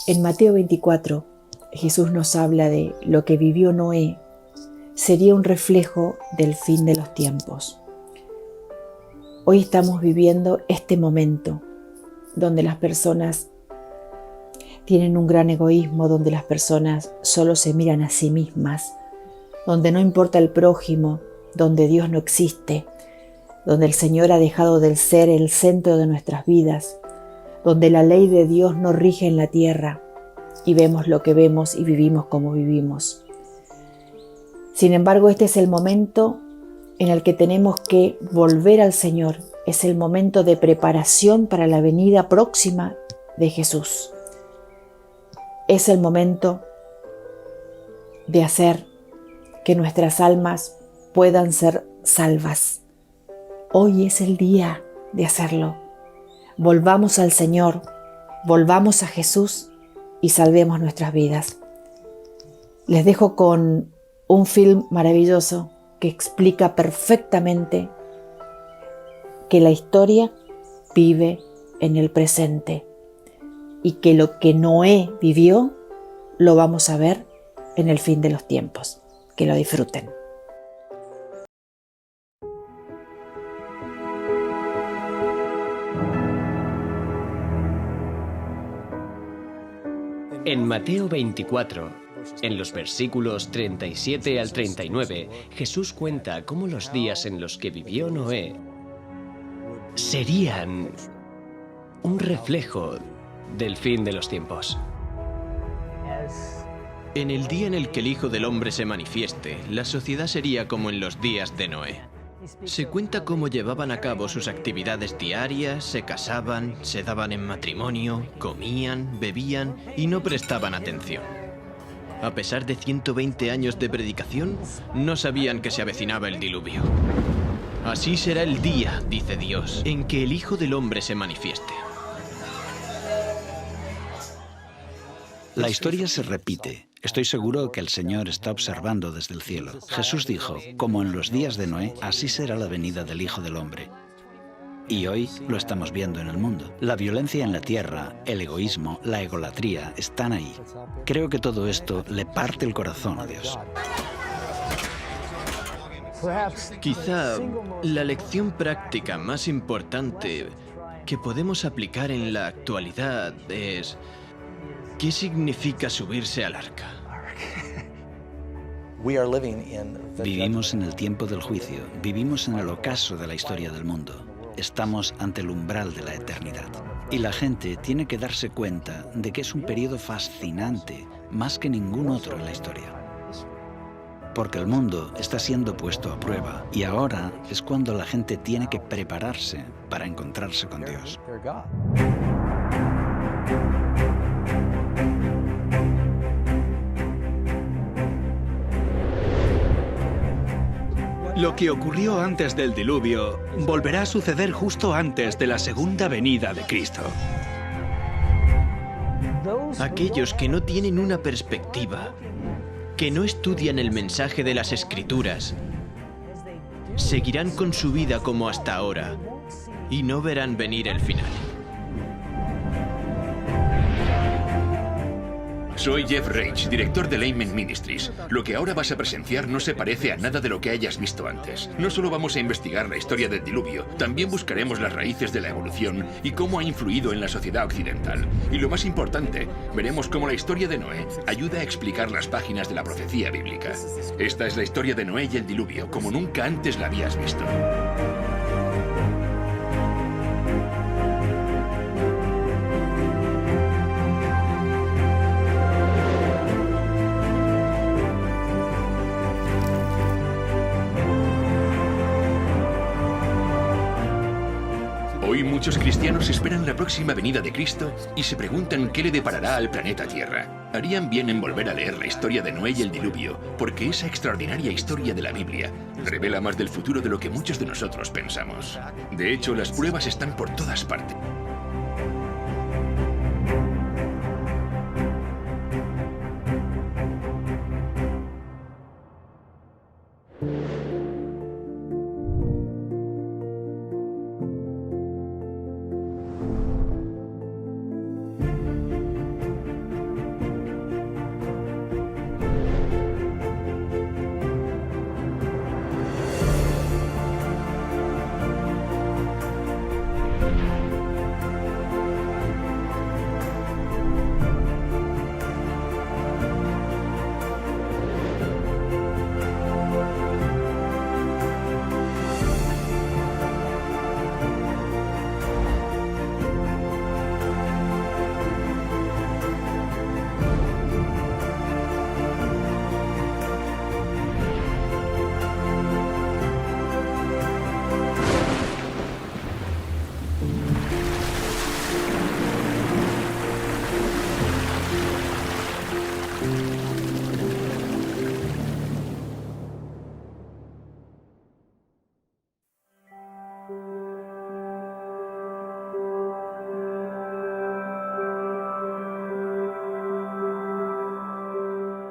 En Mateo 24, Jesús nos habla de lo que vivió Noé sería un reflejo del fin de los tiempos. Hoy estamos viviendo este momento donde las personas tienen un gran egoísmo, donde las personas solo se miran a sí mismas, donde no importa el prójimo, donde Dios no existe, donde el Señor ha dejado de ser el centro de nuestras vidas, donde la ley de Dios no rige en la tierra y vemos lo que vemos y vivimos como vivimos. Sin embargo, este es el momento en el que tenemos que volver al Señor. Es el momento de preparación para la venida próxima de Jesús. Es el momento de hacer que nuestras almas puedan ser salvas. Hoy es el día de hacerlo. Volvamos al Señor, volvamos a Jesús y salvemos nuestras vidas. Les dejo con un film maravilloso que explica perfectamente que la historia vive en el presente y que lo que Noé vivió lo vamos a ver en el fin de los tiempos. Que lo disfruten. En Mateo 24, en los versículos 37 al 39, Jesús cuenta cómo los días en los que vivió Noé serían un reflejo del fin de los tiempos. En el día en el que el Hijo del Hombre se manifieste, la sociedad sería como en los días de Noé. Se cuenta cómo llevaban a cabo sus actividades diarias, se casaban, se daban en matrimonio, comían, bebían y no prestaban atención. A pesar de 120 años de predicación, no sabían que se avecinaba el diluvio. Así será el día, dice Dios, en que el Hijo del Hombre se manifieste. La historia se repite. Estoy seguro que el Señor está observando desde el cielo. Jesús dijo, como en los días de Noé, así será la venida del Hijo del Hombre. Y hoy lo estamos viendo en el mundo. La violencia en la tierra, el egoísmo, la egolatría están ahí. Creo que todo esto le parte el corazón a Dios. Quizá la lección práctica más importante que podemos aplicar en la actualidad es: ¿qué significa subirse al arca? Vivimos en el tiempo del juicio, vivimos en el ocaso de la historia del mundo. Estamos ante el umbral de la eternidad. Y la gente tiene que darse cuenta de que es un periodo fascinante, más que ningún otro en la historia. Porque el mundo está siendo puesto a prueba y ahora es cuando la gente tiene que prepararse para encontrarse con Dios. Lo que ocurrió antes del diluvio volverá a suceder justo antes de la segunda venida de Cristo. Aquellos que no tienen una perspectiva, que no estudian el mensaje de las Escrituras, seguirán con su vida como hasta ahora y no verán venir el final. Soy Jeff Reich, director de Layman Ministries. Lo que ahora vas a presenciar no se parece a nada de lo que hayas visto antes. No solo vamos a investigar la historia del diluvio, también buscaremos las raíces de la evolución y cómo ha influido en la sociedad occidental. Y lo más importante, veremos cómo la historia de Noé ayuda a explicar las páginas de la profecía bíblica. Esta es la historia de Noé y el diluvio, como nunca antes la habías visto. Hoy muchos cristianos esperan la próxima venida de Cristo y se preguntan qué le deparará al planeta Tierra. Harían bien en volver a leer la historia de Noé y el diluvio, porque esa extraordinaria historia de la Biblia revela más del futuro de lo que muchos de nosotros pensamos. De hecho, las pruebas están por todas partes.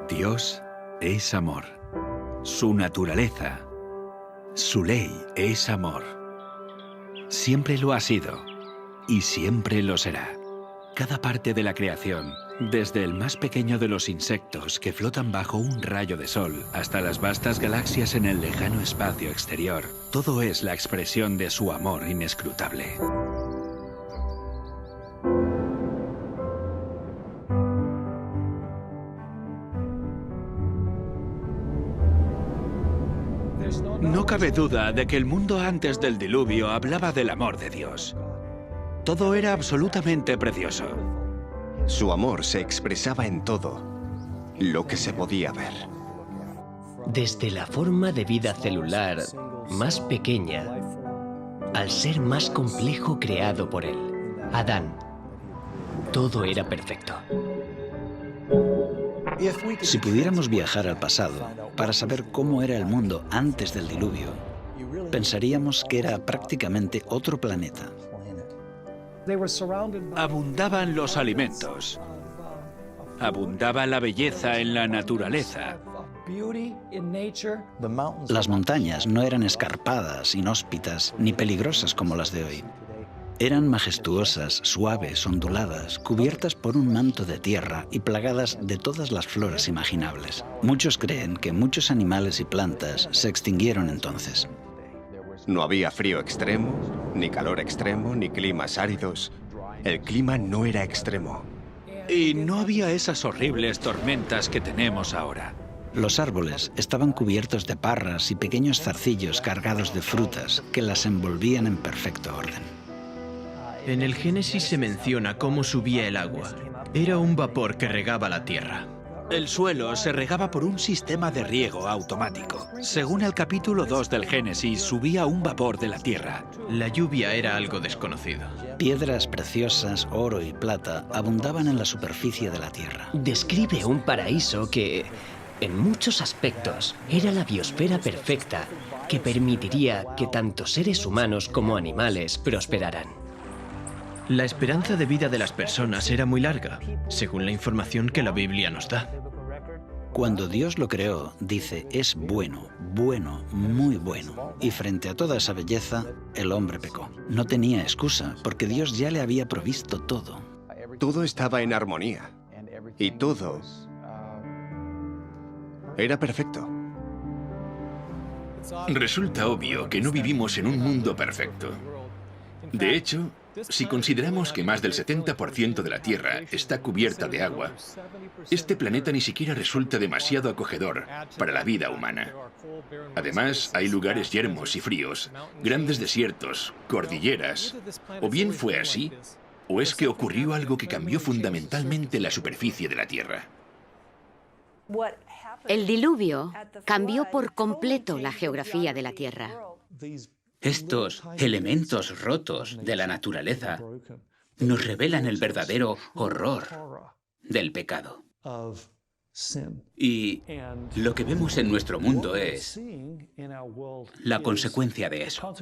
Dios es amor. Su naturaleza, su ley es amor. Siempre lo ha sido y siempre lo será. Cada parte de la creación, desde el más pequeño de los insectos que flotan bajo un rayo de sol hasta las vastas galaxias en el lejano espacio exterior, todo es la expresión de su amor inescrutable. No cabe duda de que el mundo antes del diluvio hablaba del amor de Dios. Todo era absolutamente precioso. Su amor se expresaba en todo lo que se podía ver. Desde la forma de vida celular más pequeña al ser más complejo creado por él, Adán, todo era perfecto. Si pudiéramos viajar al pasado para saber cómo era el mundo antes del diluvio, pensaríamos que era prácticamente otro planeta. Abundaban los alimentos. Abundaba la belleza en la naturaleza. Las montañas no eran escarpadas, inhóspitas ni peligrosas como las de hoy. Eran majestuosas, suaves, onduladas, cubiertas por un manto de tierra y plagadas de todas las flores imaginables. Muchos creen que muchos animales y plantas se extinguieron entonces. No había frío extremo, ni calor extremo, ni climas áridos. El clima no era extremo. Y no había esas horribles tormentas que tenemos ahora. Los árboles estaban cubiertos de parras y pequeños zarcillos cargados de frutas que las envolvían en perfecto orden. En el Génesis se menciona cómo subía el agua. Era un vapor que regaba la tierra. El suelo se regaba por un sistema de riego automático. Según el capítulo 2 del Génesis, subía un vapor de la tierra. La lluvia era algo desconocido. Piedras preciosas, oro y plata abundaban en la superficie de la tierra. Describe un paraíso que, en muchos aspectos, era la biosfera perfecta que permitiría que tanto seres humanos como animales prosperaran. La esperanza de vida de las personas era muy larga, según la información que la Biblia nos da. Cuando Dios lo creó, dice, es bueno, bueno, muy bueno. Y frente a toda esa belleza, el hombre pecó. No tenía excusa, porque Dios ya le había provisto todo. Todo estaba en armonía. Y todo era perfecto. Resulta obvio que no vivimos en un mundo perfecto. De hecho, si consideramos que más del 70% de la Tierra está cubierta de agua, este planeta ni siquiera resulta demasiado acogedor para la vida humana. Además, hay lugares yermos y fríos, grandes desiertos, cordilleras. O bien fue así, o es que ocurrió algo que cambió fundamentalmente la superficie de la Tierra. El diluvio cambió por completo la geografía de la Tierra. Estos elementos rotos de la naturaleza nos revelan el verdadero horror del pecado. Y lo que vemos en nuestro mundo es la consecuencia de eso.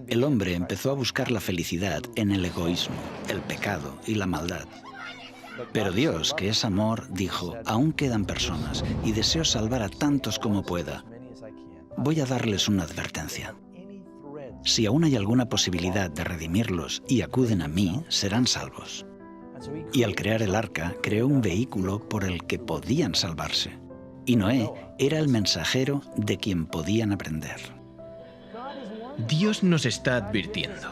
El hombre empezó a buscar la felicidad en el egoísmo, el pecado y la maldad. Pero Dios, que es amor, dijo, aún quedan personas y deseo salvar a tantos como pueda. Voy a darles una advertencia. Si aún hay alguna posibilidad de redimirlos y acuden a mí, serán salvos. Y al crear el arca, creó un vehículo por el que podían salvarse. Y Noé era el mensajero de quien podían aprender. Dios nos está advirtiendo.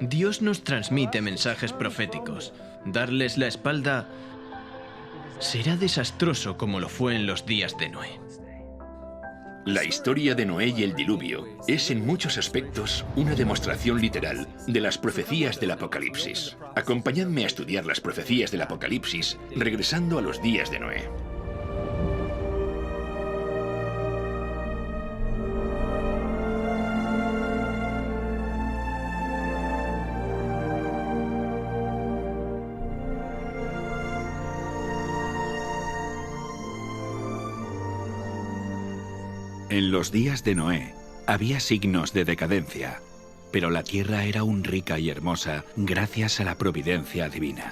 Dios nos transmite mensajes proféticos. Darles la espalda será desastroso como lo fue en los días de Noé. La historia de Noé y el diluvio es en muchos aspectos una demostración literal de las profecías del Apocalipsis. Acompañadme a estudiar las profecías del Apocalipsis regresando a los días de Noé. En los días de Noé había signos de decadencia, pero la tierra era aún rica y hermosa gracias a la providencia divina.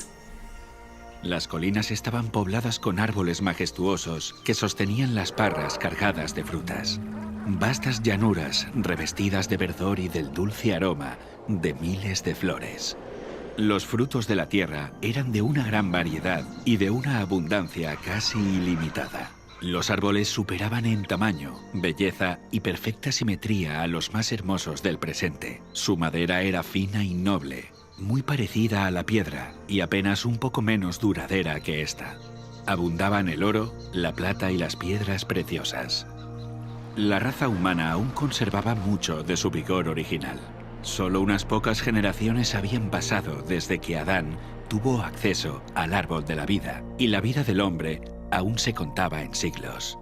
Las colinas estaban pobladas con árboles majestuosos que sostenían las parras cargadas de frutas. Vastas llanuras revestidas de verdor y del dulce aroma de miles de flores. Los frutos de la tierra eran de una gran variedad y de una abundancia casi ilimitada. Los árboles superaban en tamaño, belleza y perfecta simetría a los más hermosos del presente. Su madera era fina y noble, muy parecida a la piedra y apenas un poco menos duradera que esta. Abundaban el oro, la plata y las piedras preciosas. La raza humana aún conservaba mucho de su vigor original. Solo unas pocas generaciones habían pasado desde que Adán tuvo acceso al árbol de la vida, y la vida del hombre aún se contaba en siglos.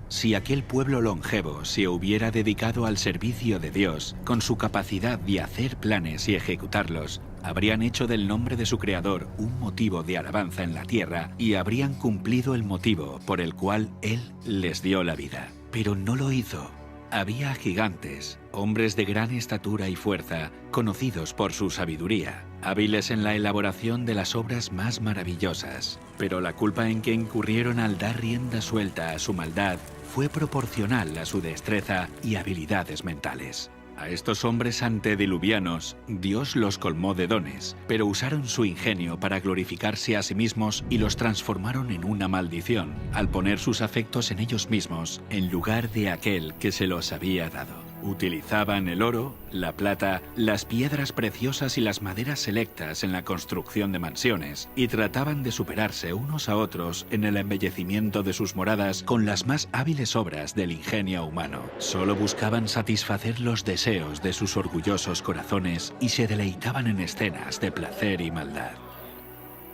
Si aquel pueblo longevo se hubiera dedicado al servicio de Dios, con su capacidad de hacer planes y ejecutarlos, habrían hecho del nombre de su creador un motivo de alabanza en la tierra y habrían cumplido el motivo por el cual Él les dio la vida. Pero no lo hizo. Había gigantes, hombres de gran estatura y fuerza, conocidos por su sabiduría, hábiles en la elaboración de las obras más maravillosas. Pero la culpa en que incurrieron al dar rienda suelta a su maldad fue proporcional a su destreza y habilidades mentales. A estos hombres antediluvianos, Dios los colmó de dones, pero usaron su ingenio para glorificarse a sí mismos y los transformaron en una maldición, al poner sus afectos en ellos mismos, en lugar de aquel que se los había dado. Utilizaban el oro, la plata, las piedras preciosas y las maderas selectas en la construcción de mansiones, y trataban de superarse unos a otros en el embellecimiento de sus moradas con las más hábiles obras del ingenio humano. Solo buscaban satisfacer los deseos de sus orgullosos corazones y se deleitaban en escenas de placer y maldad.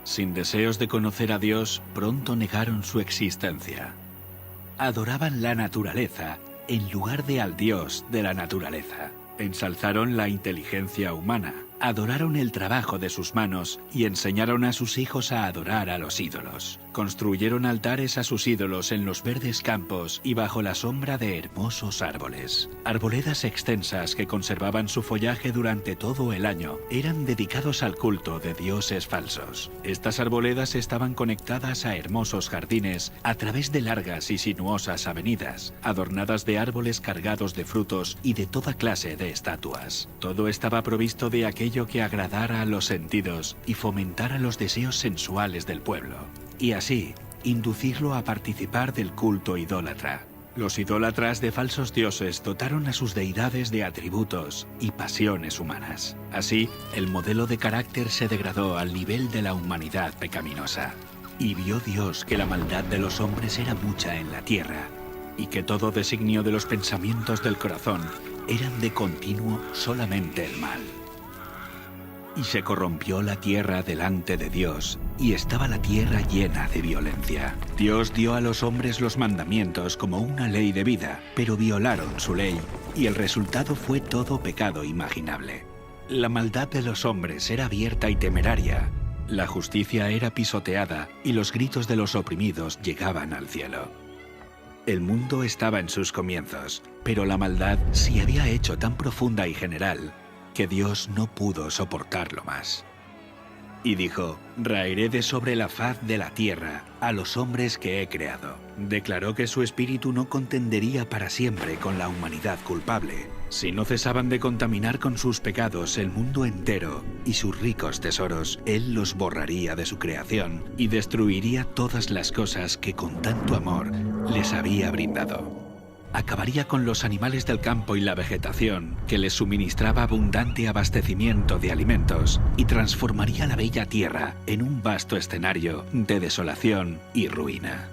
Sin deseos de conocer a Dios, pronto negaron su existencia. Adoraban la naturaleza en lugar de al Dios de la naturaleza. Ensalzaron la inteligencia humana, adoraron el trabajo de sus manos y enseñaron a sus hijos a adorar a los ídolos. Construyeron altares a sus ídolos en los verdes campos y bajo la sombra de hermosos árboles. Arboledas extensas que conservaban su follaje durante todo el año eran dedicados al culto de dioses falsos. Estas arboledas estaban conectadas a hermosos jardines a través de largas y sinuosas avenidas, adornadas de árboles cargados de frutos y de toda clase de estatuas. Todo estaba provisto de aquello que agradara a los sentidos y fomentara los deseos sensuales del pueblo, y así inducirlo a participar del culto idólatra. Los idólatras de falsos dioses dotaron a sus deidades de atributos y pasiones humanas. Así, el modelo de carácter se degradó al nivel de la humanidad pecaminosa. Y vio Dios que la maldad de los hombres era mucha en la tierra, y que todo designio de los pensamientos del corazón eran de continuo solamente el mal. Y se corrompió la tierra delante de Dios, y estaba la tierra llena de violencia. Dios dio a los hombres los mandamientos como una ley de vida, pero violaron su ley, y el resultado fue todo pecado imaginable. La maldad de los hombres era abierta y temeraria, la justicia era pisoteada, y los gritos de los oprimidos llegaban al cielo. El mundo estaba en sus comienzos, pero la maldad se había hecho tan profunda y general que Dios no pudo soportarlo más. Y dijo: raeré de sobre la faz de la tierra a los hombres que he creado. Declaró que su espíritu no contendería para siempre con la humanidad culpable. Si no cesaban de contaminar con sus pecados el mundo entero y sus ricos tesoros, Él los borraría de su creación y destruiría todas las cosas que con tanto amor les había brindado. Acabaría con los animales del campo y la vegetación, que les suministraba abundante abastecimiento de alimentos, y transformaría la bella tierra en un vasto escenario de desolación y ruina.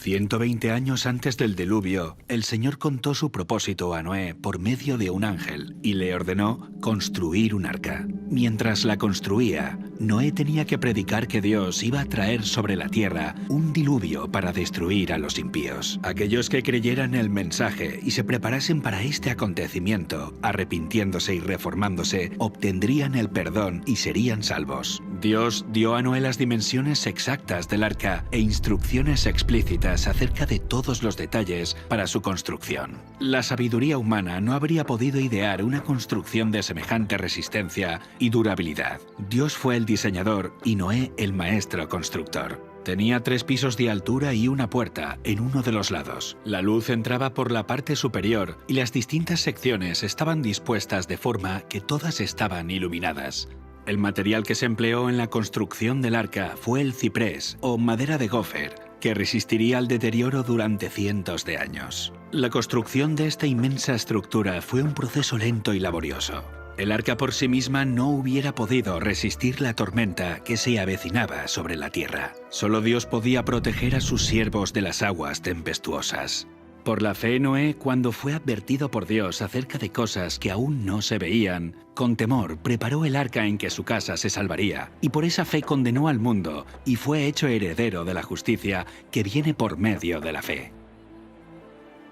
«120 años antes del diluvio, el Señor contó su propósito a Noé por medio de un ángel y le ordenó construir un arca. Mientras la construía, Noé tenía que predicar que Dios iba a traer sobre la tierra un diluvio para destruir a los impíos. Aquellos que creyeran el mensaje y se preparasen para este acontecimiento, arrepintiéndose y reformándose, obtendrían el perdón y serían salvos. Dios dio a Noé las dimensiones exactas del arca e instrucciones explícitas acerca de todos los detalles para su construcción. La sabiduría humana no habría podido idear una construcción de semejante resistencia y durabilidad. Dios fue el diseñador y Noé el maestro constructor. Tenía 3 pisos de altura y una puerta en uno de los lados. La luz entraba por la parte superior y las distintas secciones estaban dispuestas de forma que todas estaban iluminadas. El material que se empleó en la construcción del arca fue el ciprés o madera de gofer, que resistiría al deterioro durante cientos de años. La construcción de esta inmensa estructura fue un proceso lento y laborioso. El arca por sí misma no hubiera podido resistir la tormenta que se avecinaba sobre la tierra. Solo Dios podía proteger a sus siervos de las aguas tempestuosas. Por la fe, Noé, cuando fue advertido por Dios acerca de cosas que aún no se veían, con temor preparó el arca en que su casa se salvaría, y por esa fe condenó al mundo y fue hecho heredero de la justicia que viene por medio de la fe.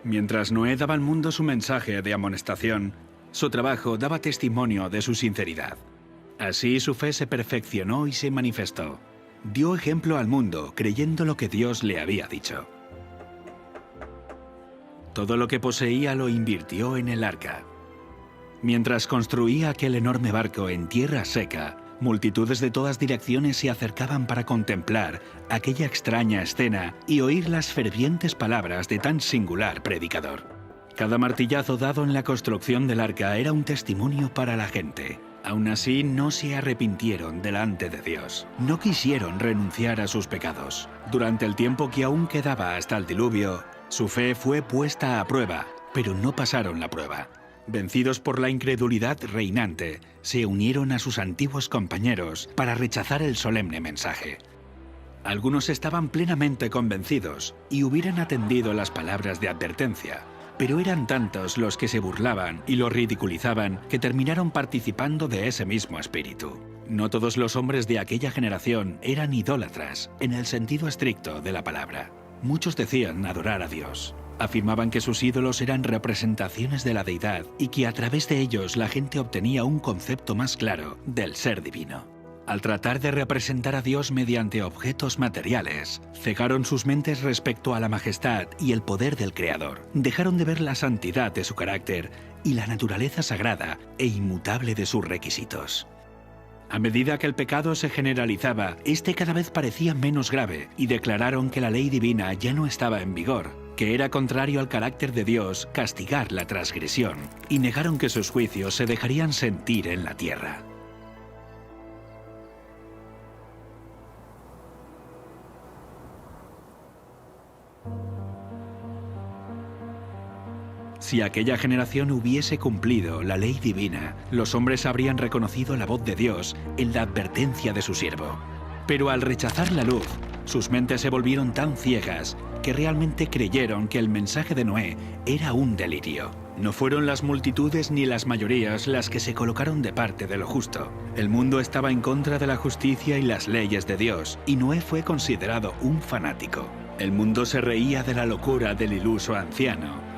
Mientras Noé daba al mundo su mensaje de amonestación, su trabajo daba testimonio de su sinceridad. Así su fe se perfeccionó y se manifestó. Dio ejemplo al mundo creyendo lo que Dios le había dicho. Todo lo que poseía lo invirtió en el arca. Mientras construía aquel enorme barco en tierra seca, multitudes de todas direcciones se acercaban para contemplar aquella extraña escena y oír las fervientes palabras de tan singular predicador. Cada martillazo dado en la construcción del arca era un testimonio para la gente. Aún así, no se arrepintieron delante de Dios. No quisieron renunciar a sus pecados. Durante el tiempo que aún quedaba hasta el diluvio, su fe fue puesta a prueba, pero no pasaron la prueba. Vencidos por la incredulidad reinante, se unieron a sus antiguos compañeros para rechazar el solemne mensaje. Algunos estaban plenamente convencidos y hubieran atendido las palabras de advertencia, pero eran tantos los que se burlaban y lo ridiculizaban que terminaron participando de ese mismo espíritu. No todos los hombres de aquella generación eran idólatras, en el sentido estricto de la palabra. Muchos decían adorar a Dios. Afirmaban que sus ídolos eran representaciones de la deidad y que a través de ellos la gente obtenía un concepto más claro del ser divino. Al tratar de representar a Dios mediante objetos materiales, cegaron sus mentes respecto a la majestad y el poder del Creador. Dejaron de ver la santidad de su carácter y la naturaleza sagrada e inmutable de sus requisitos. A medida que el pecado se generalizaba, este cada vez parecía menos grave y declararon que la ley divina ya no estaba en vigor, que era contrario al carácter de Dios castigar la transgresión, y negaron que sus juicios se dejarían sentir en la tierra. Si aquella generación hubiese cumplido la ley divina, los hombres habrían reconocido la voz de Dios en la advertencia de su siervo. Pero al rechazar la luz, sus mentes se volvieron tan ciegas que realmente creyeron que el mensaje de Noé era un delirio. No fueron las multitudes ni las mayorías las que se colocaron de parte de lo justo. El mundo estaba en contra de la justicia y las leyes de Dios, y Noé fue considerado un fanático. El mundo se reía de la locura del iluso anciano.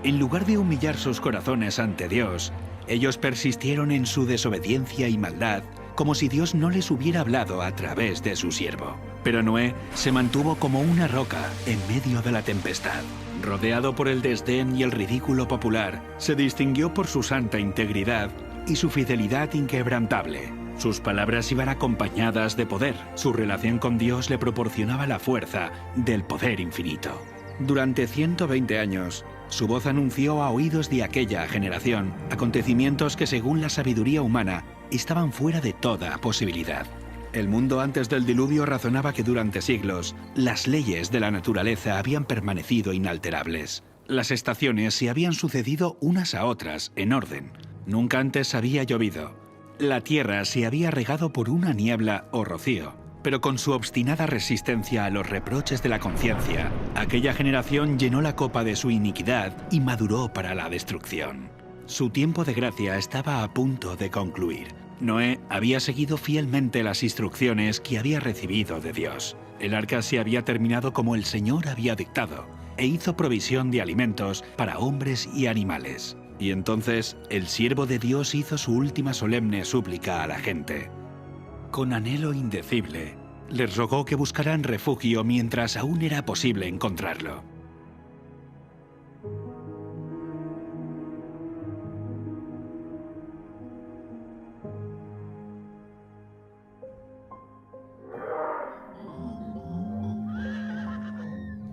En lugar de humillar sus corazones ante Dios, ellos persistieron en su desobediencia y maldad, como si Dios no les hubiera hablado a través de su siervo. Pero Noé se mantuvo como una roca en medio de la tempestad. Rodeado por el desdén y el ridículo popular, se distinguió por su santa integridad y su fidelidad inquebrantable. Sus palabras iban acompañadas de poder. Su relación con Dios le proporcionaba la fuerza del poder infinito. Durante 120 años, su voz anunció a oídos de aquella generación acontecimientos que, según la sabiduría humana, estaban fuera de toda posibilidad. El mundo antes del diluvio razonaba que durante siglos las leyes de la naturaleza habían permanecido inalterables. Las estaciones se habían sucedido unas a otras en orden. Nunca antes había llovido. La tierra se había regado por una niebla o rocío. Pero con su obstinada resistencia a los reproches de la conciencia, aquella generación llenó la copa de su iniquidad y maduró para la destrucción. Su tiempo de gracia estaba a punto de concluir. Noé había seguido fielmente las instrucciones que había recibido de Dios. El arca se había terminado como el Señor había dictado, e hizo provisión de alimentos para hombres y animales. Y entonces el siervo de Dios hizo su última solemne súplica a la gente. Con anhelo indecible, les rogó que buscaran refugio mientras aún era posible encontrarlo.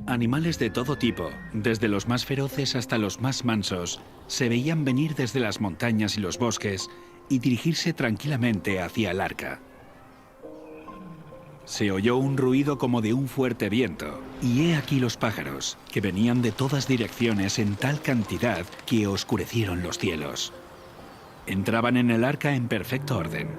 Animales de todo tipo, desde los más feroces hasta los más mansos, se veían venir desde las montañas y los bosques y dirigirse tranquilamente hacia el arca. Se oyó un ruido como de un fuerte viento, y he aquí los pájaros, que venían de todas direcciones en tal cantidad que oscurecieron los cielos. Entraban en el arca en perfecto orden.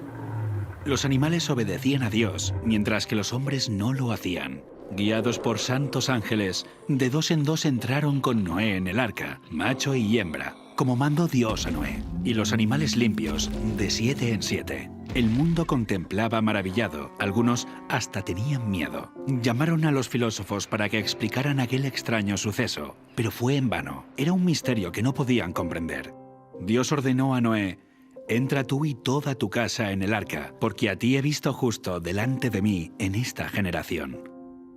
Los animales obedecían a Dios, mientras que los hombres no lo hacían. Guiados por santos ángeles, de dos en dos entraron con Noé en el arca, macho y hembra, como mandó Dios a Noé, y los animales limpios, de 7 en 7. El mundo contemplaba maravillado, algunos hasta tenían miedo. Llamaron a los filósofos para que explicaran aquel extraño suceso, pero fue en vano. Era un misterio que no podían comprender. Dios ordenó a Noé: «Entra tú y toda tu casa en el arca, porque a ti he visto justo delante de mí en esta generación».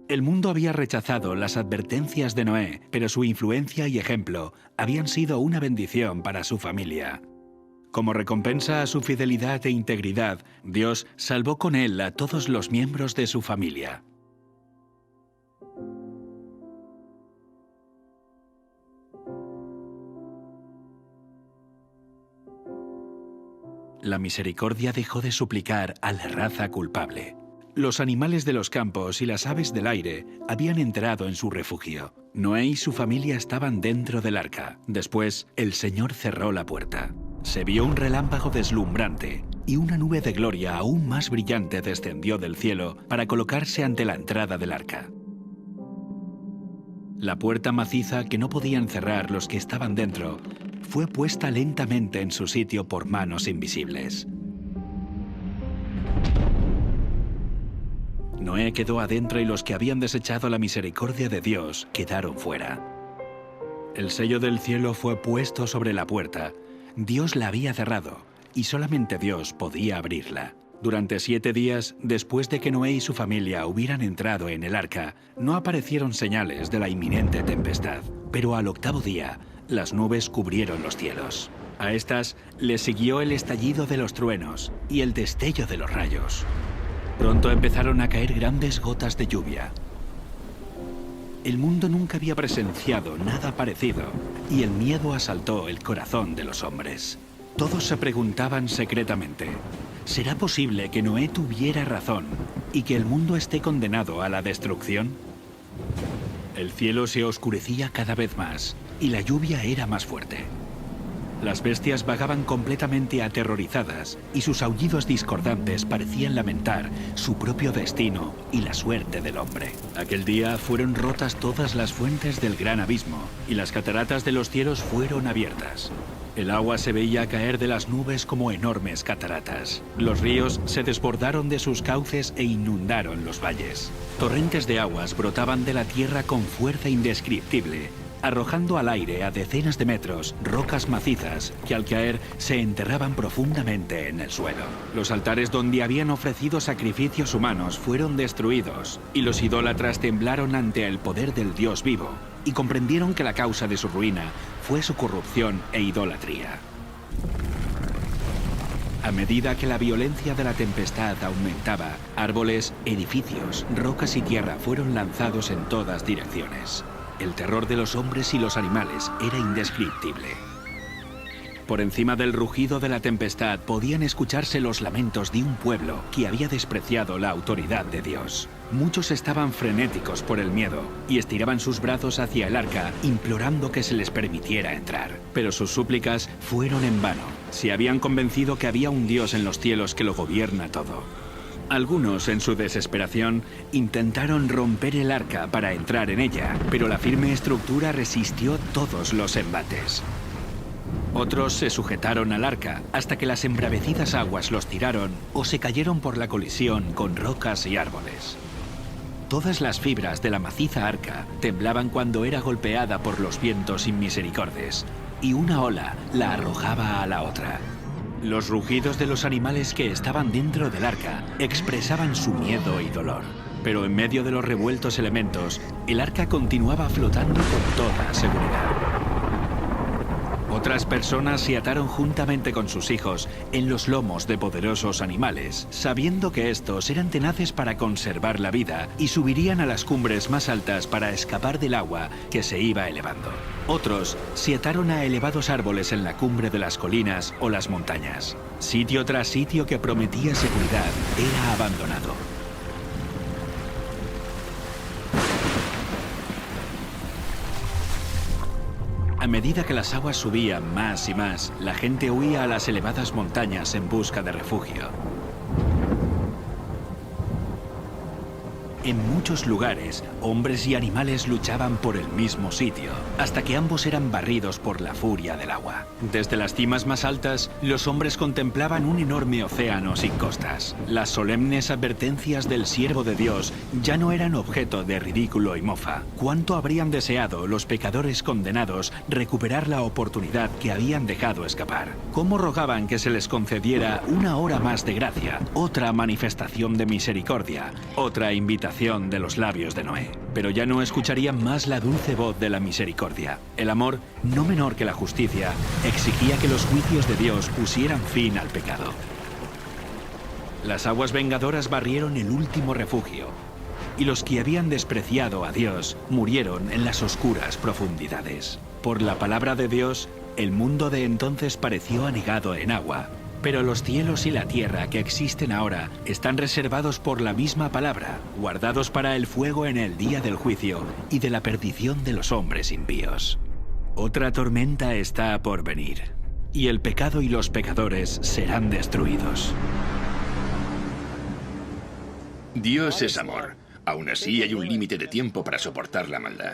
El mundo había rechazado las advertencias de Noé, pero su influencia y ejemplo habían sido una bendición para su familia. Como recompensa a su fidelidad e integridad, Dios salvó con él a todos los miembros de su familia. La misericordia dejó de suplicar a la raza culpable. Los animales de los campos y las aves del aire habían entrado en su refugio. Noé y su familia estaban dentro del arca. Después, el Señor cerró la puerta. Se vio un relámpago deslumbrante y una nube de gloria aún más brillante descendió del cielo para colocarse ante la entrada del arca. La puerta maciza que no podían cerrar los que estaban dentro fue puesta lentamente en su sitio por manos invisibles. Noé quedó adentro y los que habían desechado la misericordia de Dios quedaron fuera. El sello del cielo fue puesto sobre la puerta. Dios la había cerrado y solamente Dios podía abrirla. Durante 7 días, después de que Noé y su familia hubieran entrado en el arca, no aparecieron señales de la inminente tempestad. Pero al 8º día, las nubes cubrieron los cielos. A estas le siguió el estallido de los truenos y el destello de los rayos. Pronto empezaron a caer grandes gotas de lluvia. El mundo nunca había presenciado nada parecido y el miedo asaltó el corazón de los hombres. Todos se preguntaban secretamente: ¿será posible que Noé tuviera razón y que el mundo esté condenado a la destrucción? El cielo se oscurecía cada vez más y la lluvia era más fuerte. Las bestias vagaban completamente aterrorizadas y sus aullidos discordantes parecían lamentar su propio destino y la suerte del hombre. Aquel día fueron rotas todas las fuentes del gran abismo y las cataratas de los cielos fueron abiertas. El agua se veía caer de las nubes como enormes cataratas. Los ríos se desbordaron de sus cauces e inundaron los valles. Torrentes de aguas brotaban de la tierra con fuerza indescriptible, arrojando al aire a decenas de metros rocas macizas que al caer se enterraban profundamente en el suelo. Los altares donde habían ofrecido sacrificios humanos fueron destruidos y los idólatras temblaron ante el poder del Dios vivo y comprendieron que la causa de su ruina fue su corrupción e idolatría. A medida que la violencia de la tempestad aumentaba, árboles, edificios, rocas y tierra fueron lanzados en todas direcciones. El terror de los hombres y los animales era indescriptible. Por encima del rugido de la tempestad podían escucharse los lamentos de un pueblo que había despreciado la autoridad de Dios. Muchos estaban frenéticos por el miedo y estiraban sus brazos hacia el arca, implorando que se les permitiera entrar. Pero sus súplicas fueron en vano. Se habían convencido que había un Dios en los cielos que lo gobierna todo. Algunos, en su desesperación, intentaron romper el arca para entrar en ella, pero la firme estructura resistió todos los embates. Otros se sujetaron al arca hasta que las embravecidas aguas los tiraron o se cayeron por la colisión con rocas y árboles. Todas las fibras de la maciza arca temblaban cuando era golpeada por los vientos inmisericordes, y una ola la arrojaba a la otra. Los rugidos de los animales que estaban dentro del arca expresaban su miedo y dolor. Pero en medio de los revueltos elementos, el arca continuaba flotando con toda seguridad. Otras personas se ataron juntamente con sus hijos en los lomos de poderosos animales, sabiendo que estos eran tenaces para conservar la vida y subirían a las cumbres más altas para escapar del agua que se iba elevando. Otros se ataron a elevados árboles en la cumbre de las colinas o las montañas. Sitio tras sitio que prometía seguridad era abandonado. A medida que las aguas subían más y más, la gente huía a las elevadas montañas en busca de refugio. En muchos lugares, hombres y animales luchaban por el mismo sitio, hasta que ambos eran barridos por la furia del agua. Desde las cimas más altas, los hombres contemplaban un enorme océano sin costas. Las solemnes advertencias del siervo de Dios ya no eran objeto de ridículo y mofa. ¿Cuánto habrían deseado los pecadores condenados recuperar la oportunidad que habían dejado escapar? ¿Cómo rogaban que se les concediera una hora más de gracia, otra manifestación de misericordia, otra invitación de los labios de Noé? Pero ya no escucharían más la dulce voz de la misericordia. El amor, no menor que la justicia, exigía que los juicios de Dios pusieran fin al pecado. Las aguas vengadoras barrieron el último refugio, y los que habían despreciado a Dios murieron en las oscuras profundidades. Por la palabra de Dios, el mundo de entonces pareció anegado en agua. Pero los cielos y la tierra que existen ahora están reservados por la misma palabra, guardados para el fuego en el día del juicio y de la perdición de los hombres impíos. Otra tormenta está por venir, y el pecado y los pecadores serán destruidos. Dios es amor. Aún así hay un límite de tiempo para soportar la maldad.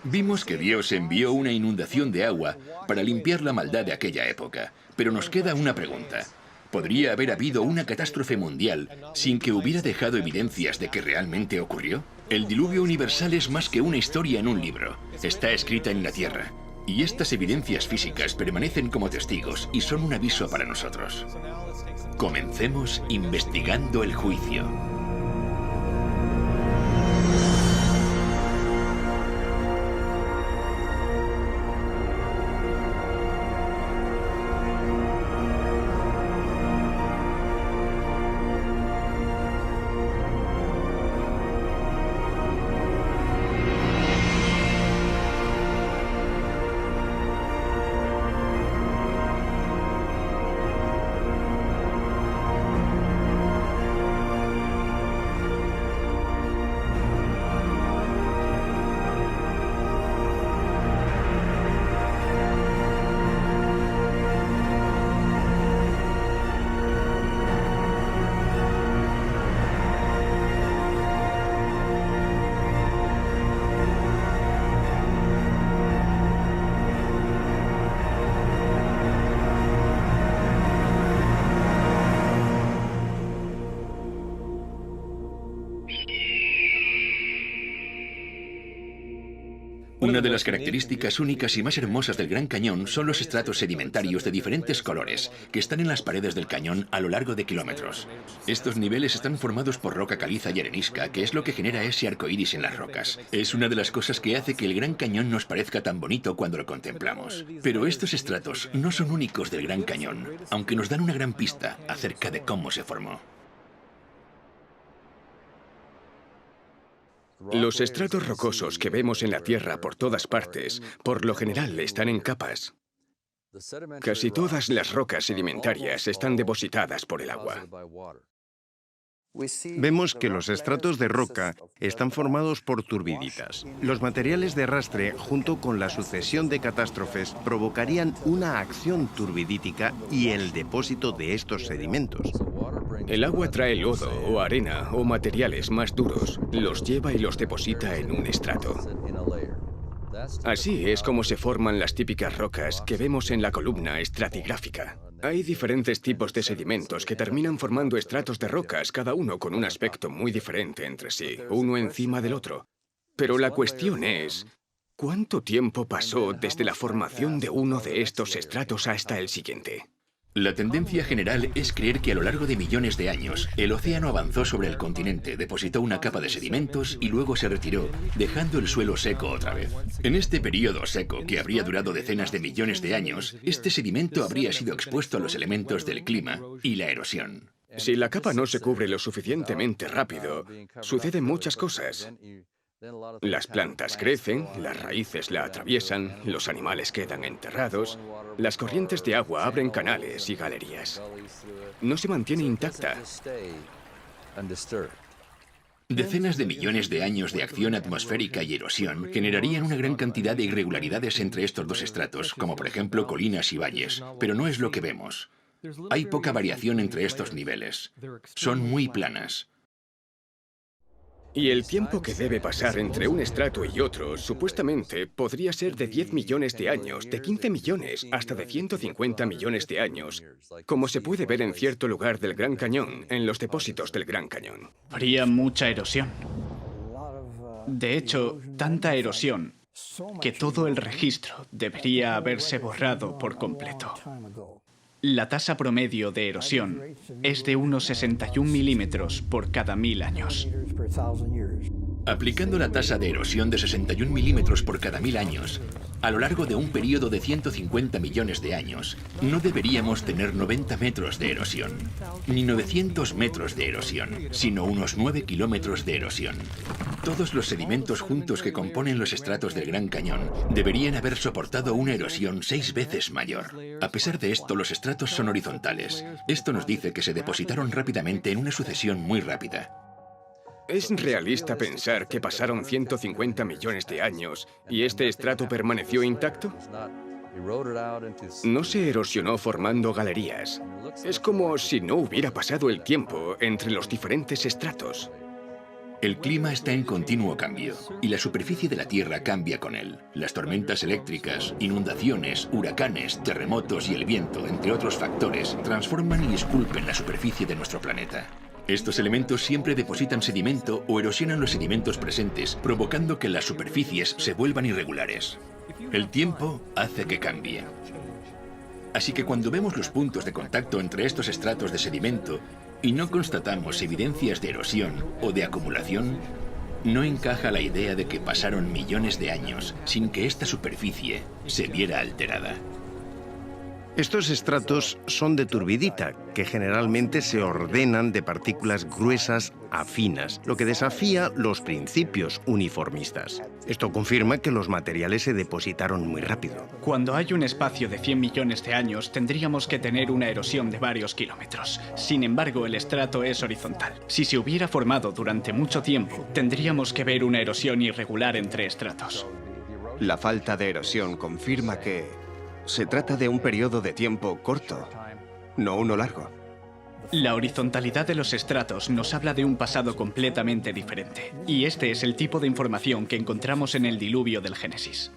Vimos que Dios envió una inundación de agua para limpiar la maldad de aquella época. Pero nos queda una pregunta. ¿Podría haber habido una catástrofe mundial sin que hubiera dejado evidencias de que realmente ocurrió? El diluvio universal es más que una historia en un libro. Está escrita en la tierra. Y estas evidencias físicas permanecen como testigos y son un aviso para nosotros. Comencemos investigando el juicio. Una de las características únicas y más hermosas del Gran Cañón son los estratos sedimentarios de diferentes colores que están en las paredes del cañón a lo largo de kilómetros. Estos niveles están formados por roca caliza y arenisca, que es lo que genera ese arco iris en las rocas. Es una de las cosas que hace que el Gran Cañón nos parezca tan bonito cuando lo contemplamos. Pero estos estratos no son únicos del Gran Cañón, aunque nos dan una gran pista acerca de cómo se formó. Los estratos rocosos que vemos en la Tierra por todas partes, por lo general están en capas. Casi todas las rocas sedimentarias están depositadas por el agua. Vemos que los estratos de roca están formados por turbiditas. Los materiales de arrastre, junto con la sucesión de catástrofes, provocarían una acción turbidítica y el depósito de estos sedimentos. El agua trae lodo o arena o materiales más duros, los lleva y los deposita en un estrato. Así es como se forman las típicas rocas que vemos en la columna estratigráfica. Hay diferentes tipos de sedimentos que terminan formando estratos de rocas, cada uno con un aspecto muy diferente entre sí, uno encima del otro. Pero la cuestión es, ¿cuánto tiempo pasó desde la formación de uno de estos estratos hasta el siguiente? La tendencia general es creer que a lo largo de millones de años, el océano avanzó sobre el continente, depositó una capa de sedimentos y luego se retiró, dejando el suelo seco otra vez. En este periodo seco, que habría durado decenas de millones de años, este sedimento habría sido expuesto a los elementos del clima y la erosión. Si la capa no se cubre lo suficientemente rápido, suceden muchas cosas. Las plantas crecen, las raíces la atraviesan, los animales quedan enterrados, las corrientes de agua abren canales y galerías. No se mantiene intacta. Decenas de millones de años de acción atmosférica y erosión generarían una gran cantidad de irregularidades entre estos dos estratos, como por ejemplo colinas y valles, pero no es lo que vemos. Hay poca variación entre estos niveles. Son muy planas. Y el tiempo que debe pasar entre un estrato y otro, supuestamente, podría ser de 10 millones de años, de 15 millones, hasta de 150 millones de años, como se puede ver en cierto lugar del Gran Cañón, en los depósitos del Gran Cañón. Habría mucha erosión. De hecho, tanta erosión que todo el registro debería haberse borrado por completo. La tasa promedio de erosión es de unos 61 milímetros por cada 1000 años. Aplicando la tasa de erosión de 61 milímetros por cada 1000 años, a lo largo de un periodo de 150 millones de años, no deberíamos tener 90 metros de erosión, ni 900 metros de erosión, sino unos 9 kilómetros de erosión. Todos los sedimentos juntos que componen los estratos del Gran Cañón deberían haber soportado una erosión 6 veces mayor. A pesar de esto, los estratos son horizontales. Esto nos dice que se depositaron rápidamente en una sucesión muy rápida. ¿Es realista pensar que pasaron 150 millones de años y este estrato permaneció intacto? No se erosionó formando galerías. Es como si no hubiera pasado el tiempo entre los diferentes estratos. El clima está en continuo cambio y la superficie de la Tierra cambia con él. Las tormentas eléctricas, inundaciones, huracanes, terremotos y el viento, entre otros factores, transforman y esculpen la superficie de nuestro planeta. Estos elementos siempre depositan sedimento o erosionan los sedimentos presentes, provocando que las superficies se vuelvan irregulares. El tiempo hace que cambie. Así que cuando vemos los puntos de contacto entre estos estratos de sedimento y no constatamos evidencias de erosión o de acumulación, no encaja la idea de que pasaron millones de años sin que esta superficie se viera alterada. Estos estratos son de turbidita, que generalmente se ordenan de partículas gruesas a finas, lo que desafía los principios uniformistas. Esto confirma que los materiales se depositaron muy rápido. Cuando hay un espacio de 100 millones de años, tendríamos que tener una erosión de varios kilómetros. Sin embargo, el estrato es horizontal. Si se hubiera formado durante mucho tiempo, tendríamos que ver una erosión irregular entre estratos. La falta de erosión confirma que se trata de un periodo de tiempo corto, no uno largo. La horizontalidad de los estratos nos habla de un pasado completamente diferente. Y este es el tipo de información que encontramos en el diluvio del Génesis.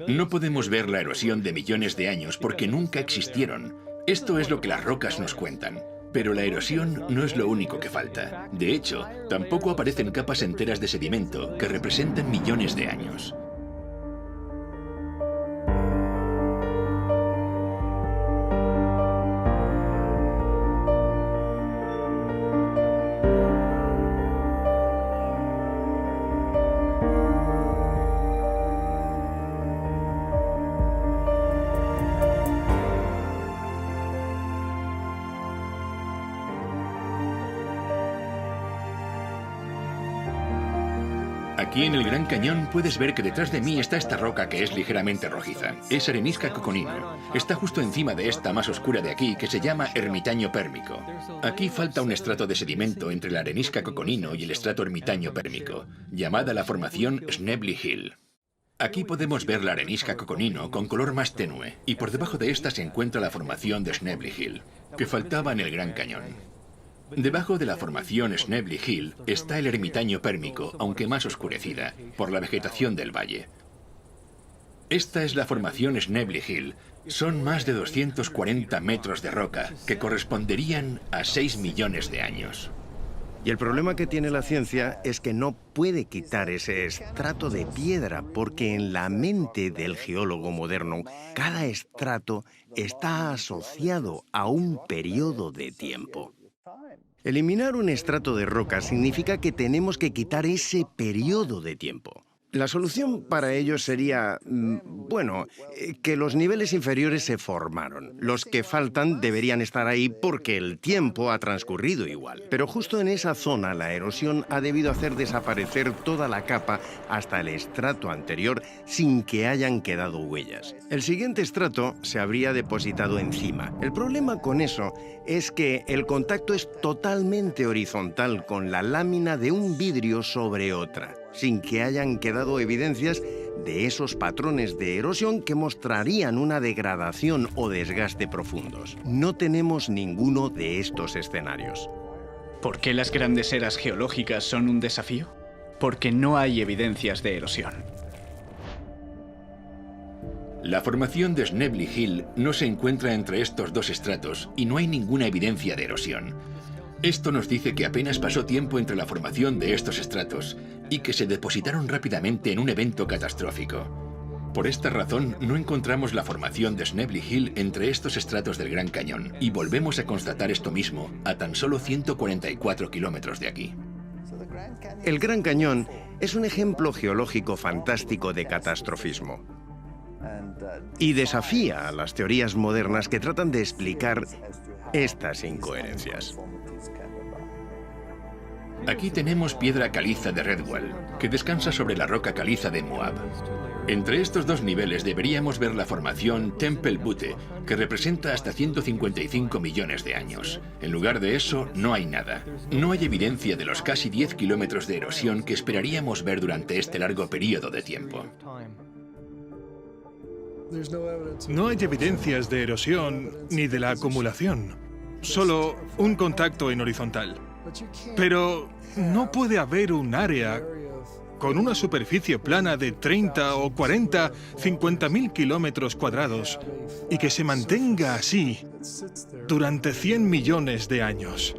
No podemos ver la erosión de millones de años porque nunca existieron. Esto es lo que las rocas nos cuentan. Pero la erosión no es lo único que falta. De hecho, tampoco aparecen capas enteras de sedimento que representan millones de años. Aquí en el Gran Cañón puedes ver que detrás de mí está esta roca que es ligeramente rojiza. Es arenisca coconino. Está justo encima de esta más oscura de aquí que se llama ermitaño pérmico. Aquí falta un estrato de sedimento entre la arenisca coconino y el estrato ermitaño pérmico, llamada la formación Schnebly Hill. Aquí podemos ver la arenisca coconino con color más tenue y por debajo de esta se encuentra la formación de Schnebly Hill, que faltaba en el Gran Cañón. Debajo de la formación Schnebly Hill está el ermitaño pérmico, aunque más oscurecida, por la vegetación del valle. Esta es la formación Snebly Hill. Son más de 240 metros de roca, que corresponderían a 6 millones de años. Y el problema que tiene la ciencia es que no puede quitar ese estrato de piedra, porque en la mente del geólogo moderno, cada estrato está asociado a un periodo de tiempo. Eliminar un estrato de roca significa que tenemos que quitar ese periodo de tiempo. La solución para ello sería, que los niveles inferiores se formaron. Los que faltan deberían estar ahí porque el tiempo ha transcurrido igual. Pero justo en esa zona la erosión ha debido hacer desaparecer toda la capa hasta el estrato anterior sin que hayan quedado huellas. El siguiente estrato se habría depositado encima. El problema con eso es que el contacto es totalmente horizontal con la lámina de un vidrio sobre otra, sin que hayan quedado evidencias de esos patrones de erosión que mostrarían una degradación o desgaste profundos. No tenemos ninguno de estos escenarios. ¿Por qué las grandes eras geológicas son un desafío? Porque no hay evidencias de erosión. La formación de Snebly Hill no se encuentra entre estos dos estratos y no hay ninguna evidencia de erosión. Esto nos dice que apenas pasó tiempo entre la formación de estos estratos y que se depositaron rápidamente en un evento catastrófico. Por esta razón, no encontramos la formación de Snebly Hill entre estos estratos del Gran Cañón, y volvemos a constatar esto mismo a tan solo 144 kilómetros de aquí. El Gran Cañón es un ejemplo geológico fantástico de catastrofismo y desafía a las teorías modernas que tratan de explicar estas incoherencias. Aquí tenemos piedra caliza de Redwall, que descansa sobre la roca caliza de Moab. Entre estos dos niveles deberíamos ver la formación Temple Butte, que representa hasta 155 millones de años. En lugar de eso, no hay nada. No hay evidencia de los casi 10 kilómetros de erosión que esperaríamos ver durante este largo periodo de tiempo. No hay evidencias de erosión ni de la acumulación, solo un contacto en horizontal. Pero no puede haber un área con una superficie plana de 30 o 40, 50.000 kilómetros cuadrados y que se mantenga así durante 100 millones de años.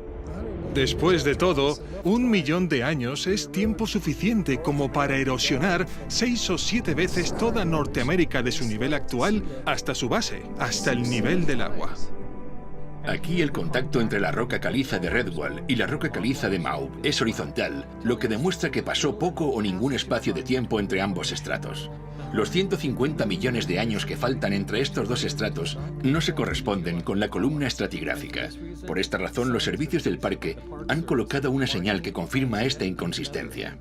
Después de todo, 1 millón de años es tiempo suficiente como para erosionar 6 o 7 veces toda Norteamérica de su nivel actual hasta su base, hasta el nivel del agua. Aquí el contacto entre la roca caliza de Redwall y la roca caliza de Moab es horizontal, lo que demuestra que pasó poco o ningún espacio de tiempo entre ambos estratos. Los 150 millones de años que faltan entre estos dos estratos no se corresponden con la columna estratigráfica. Por esta razón, los servicios del parque han colocado una señal que confirma esta inconsistencia.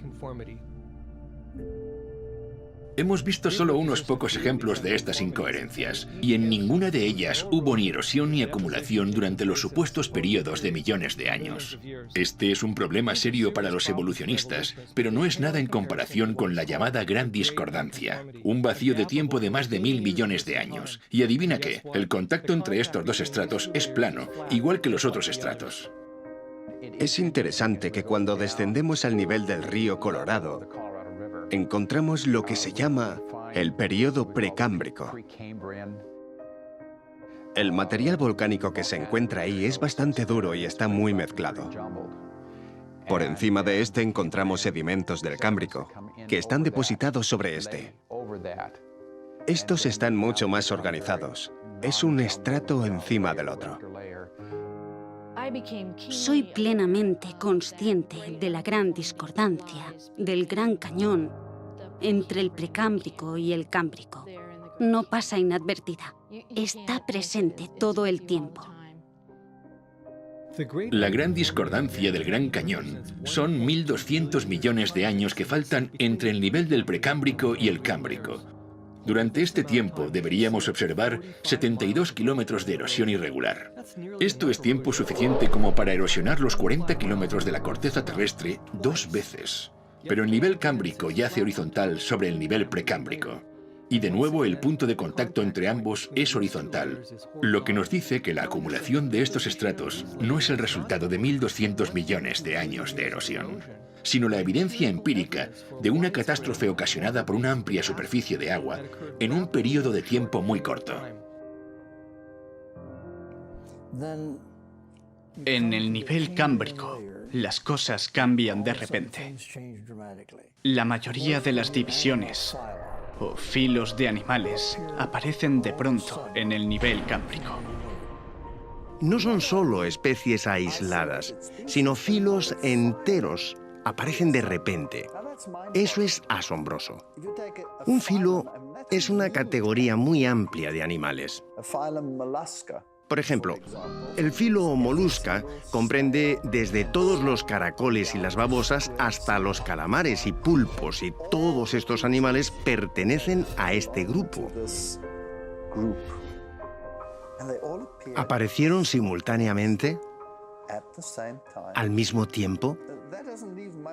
Hemos visto solo unos pocos ejemplos de estas incoherencias, y en ninguna de ellas hubo ni erosión ni acumulación durante los supuestos periodos de millones de años. Este es un problema serio para los evolucionistas, pero no es nada en comparación con la llamada Gran Discordancia, un vacío de tiempo de más de 1000 millones de años. Y adivina qué, el contacto entre estos dos estratos es plano, igual que los otros estratos. Es interesante que cuando descendemos al nivel del río Colorado, encontramos lo que se llama el periodo precámbrico. El material volcánico que se encuentra ahí es bastante duro y está muy mezclado. Por encima de este encontramos sedimentos del Cámbrico, que están depositados sobre este. Estos están mucho más organizados. Es un estrato encima del otro. Soy plenamente consciente de la gran discordancia, del Gran Cañón, entre el Precámbrico y el Cámbrico. No pasa inadvertida. Está presente todo el tiempo. La Gran Discordancia del Gran Cañón son 1200 millones de años que faltan entre el nivel del Precámbrico y el Cámbrico. Durante este tiempo deberíamos observar 72 kilómetros de erosión irregular. Esto es tiempo suficiente como para erosionar los 40 kilómetros de la corteza terrestre 2 veces. Pero el nivel cámbrico yace horizontal sobre el nivel precámbrico. Y de nuevo el punto de contacto entre ambos es horizontal, lo que nos dice que la acumulación de estos estratos no es el resultado de 1.200 millones de años de erosión, sino la evidencia empírica de una catástrofe ocasionada por una amplia superficie de agua en un periodo de tiempo muy corto. En el nivel cámbrico, las cosas cambian de repente. La mayoría de las divisiones o filos de animales aparecen de pronto en el nivel cámbrico. No son solo especies aisladas, sino filos enteros aparecen de repente. Eso es asombroso. Un filo es una categoría muy amplia de animales. Por ejemplo, el filo molusca comprende desde todos los caracoles y las babosas hasta los calamares y pulpos, y todos estos animales pertenecen a este grupo. ¿Aparecieron simultáneamente? ¿Al mismo tiempo?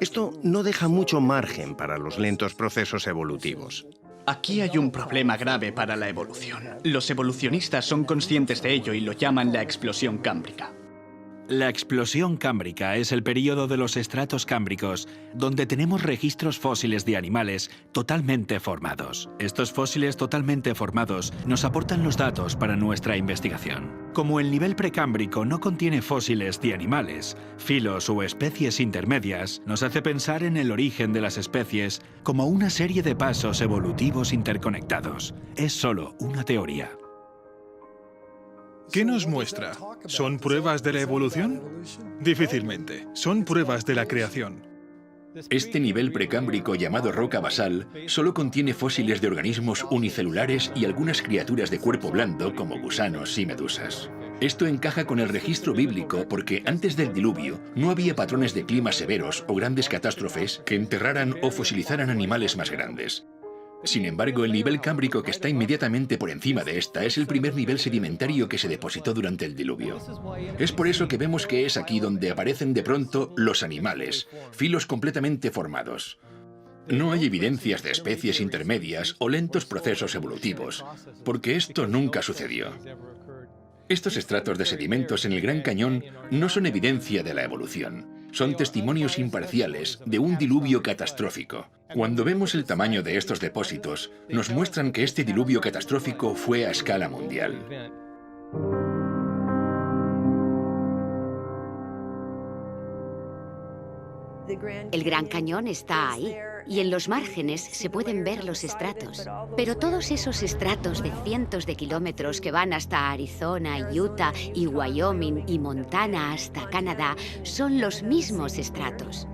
Esto no deja mucho margen para los lentos procesos evolutivos. Aquí hay un problema grave para la evolución. Los evolucionistas son conscientes de ello y lo llaman la explosión cámbrica. La explosión cámbrica es el período de los estratos cámbricos donde tenemos registros fósiles de animales totalmente formados. Estos fósiles totalmente formados nos aportan los datos para nuestra investigación. Como el nivel precámbrico no contiene fósiles de animales, filos o especies intermedias, nos hace pensar en el origen de las especies como una serie de pasos evolutivos interconectados. Es solo una teoría. ¿Qué nos muestra? ¿Son pruebas de la evolución? Difícilmente. Son pruebas de la creación. Este nivel precámbrico llamado roca basal solo contiene fósiles de organismos unicelulares y algunas criaturas de cuerpo blando como gusanos y medusas. Esto encaja con el registro bíblico porque antes del diluvio no había patrones de clima severos o grandes catástrofes que enterraran o fosilizaran animales más grandes. Sin embargo, el nivel cámbrico que está inmediatamente por encima de esta es el primer nivel sedimentario que se depositó durante el diluvio. Es por eso que vemos que es aquí donde aparecen de pronto los animales, filos completamente formados. No hay evidencias de especies intermedias o lentos procesos evolutivos, porque esto nunca sucedió. Estos estratos de sedimentos en el Gran Cañón no son evidencia de la evolución. Son testimonios imparciales de un diluvio catastrófico. Cuando vemos el tamaño de estos depósitos, nos muestran que este diluvio catastrófico fue a escala mundial. El Gran Cañón está ahí, y en los márgenes se pueden ver los estratos. Pero todos esos estratos de cientos de kilómetros que van hasta Arizona, Utah y Wyoming y Montana hasta Canadá son los mismos estratos.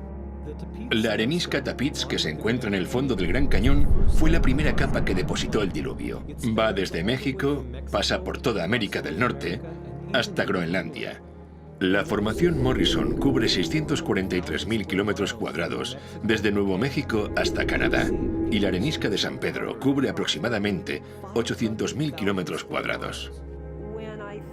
La arenisca Tapiz, que se encuentra en el fondo del Gran Cañón, fue la primera capa que depositó el diluvio. Va desde México, pasa por toda América del Norte, hasta Groenlandia. La formación Morrison cubre 643.000 kilómetros cuadrados, desde Nuevo México hasta Canadá, y la arenisca de San Pedro cubre aproximadamente 800.000 kilómetros cuadrados.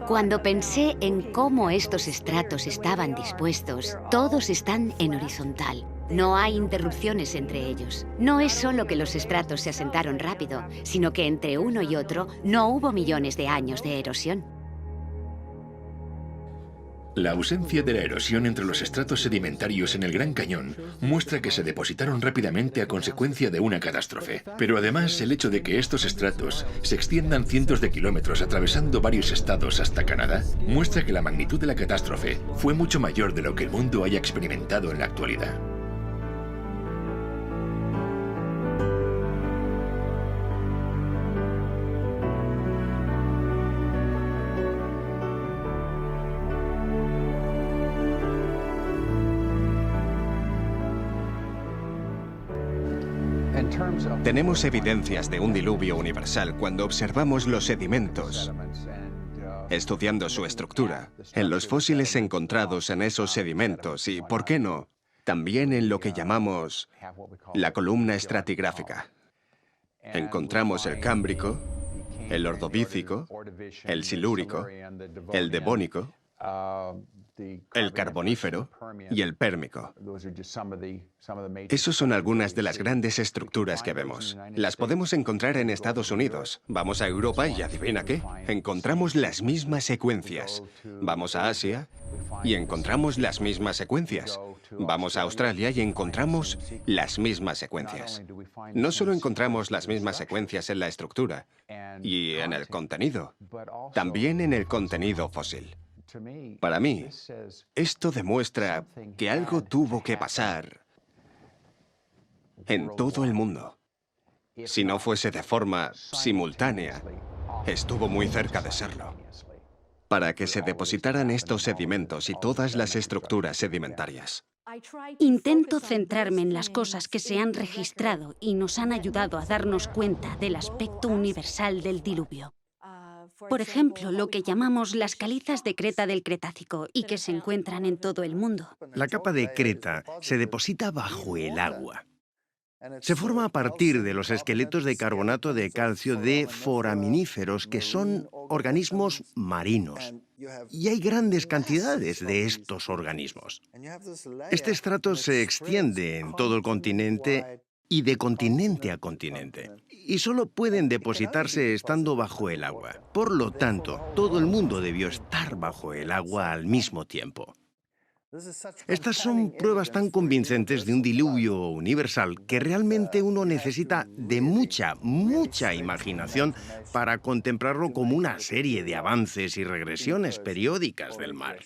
Cuando pensé en cómo estos estratos estaban dispuestos, todos están en horizontal. No hay interrupciones entre ellos. No es solo que los estratos se asentaron rápido, sino que entre uno y otro no hubo millones de años de erosión. La ausencia de la erosión entre los estratos sedimentarios en el Gran Cañón muestra que se depositaron rápidamente a consecuencia de una catástrofe. Pero además, el hecho de que estos estratos se extiendan cientos de kilómetros atravesando varios estados hasta Canadá muestra que la magnitud de la catástrofe fue mucho mayor de lo que el mundo haya experimentado en la actualidad. Tenemos evidencias de un diluvio universal cuando observamos los sedimentos, estudiando su estructura, en los fósiles encontrados en esos sedimentos y, ¿por qué no?, también en lo que llamamos la columna estratigráfica. Encontramos el cámbrico, el ordovícico, el silúrico, el devónico el carbonífero y el pérmico. Esos son algunas de las grandes estructuras que vemos. Las podemos encontrar en Estados Unidos. Vamos a Europa y adivina qué, encontramos las mismas secuencias. Vamos a Asia y encontramos las mismas secuencias. Vamos a Australia y encontramos las mismas secuencias. No solo encontramos las mismas secuencias en la estructura y en el contenido, también en el contenido fósil. Para mí, esto demuestra que algo tuvo que pasar en todo el mundo. Si no fuese de forma simultánea, estuvo muy cerca de serlo, para que se depositaran estos sedimentos y todas las estructuras sedimentarias. Intento centrarme en las cosas que se han registrado y nos han ayudado a darnos cuenta del aspecto universal del diluvio. Por ejemplo, lo que llamamos las calizas de Creta del Cretácico y que se encuentran en todo el mundo. La capa de Creta se deposita bajo el agua. Se forma a partir de los esqueletos de carbonato de calcio de foraminíferos, que son organismos marinos. Y hay grandes cantidades de estos organismos. Este estrato se extiende en todo el continente y de continente a continente. Y solo pueden depositarse estando bajo el agua. Por lo tanto, todo el mundo debió estar bajo el agua al mismo tiempo. Estas son pruebas tan convincentes de un diluvio universal que realmente uno necesita de mucha imaginación para contemplarlo como una serie de avances y regresiones periódicas del mar.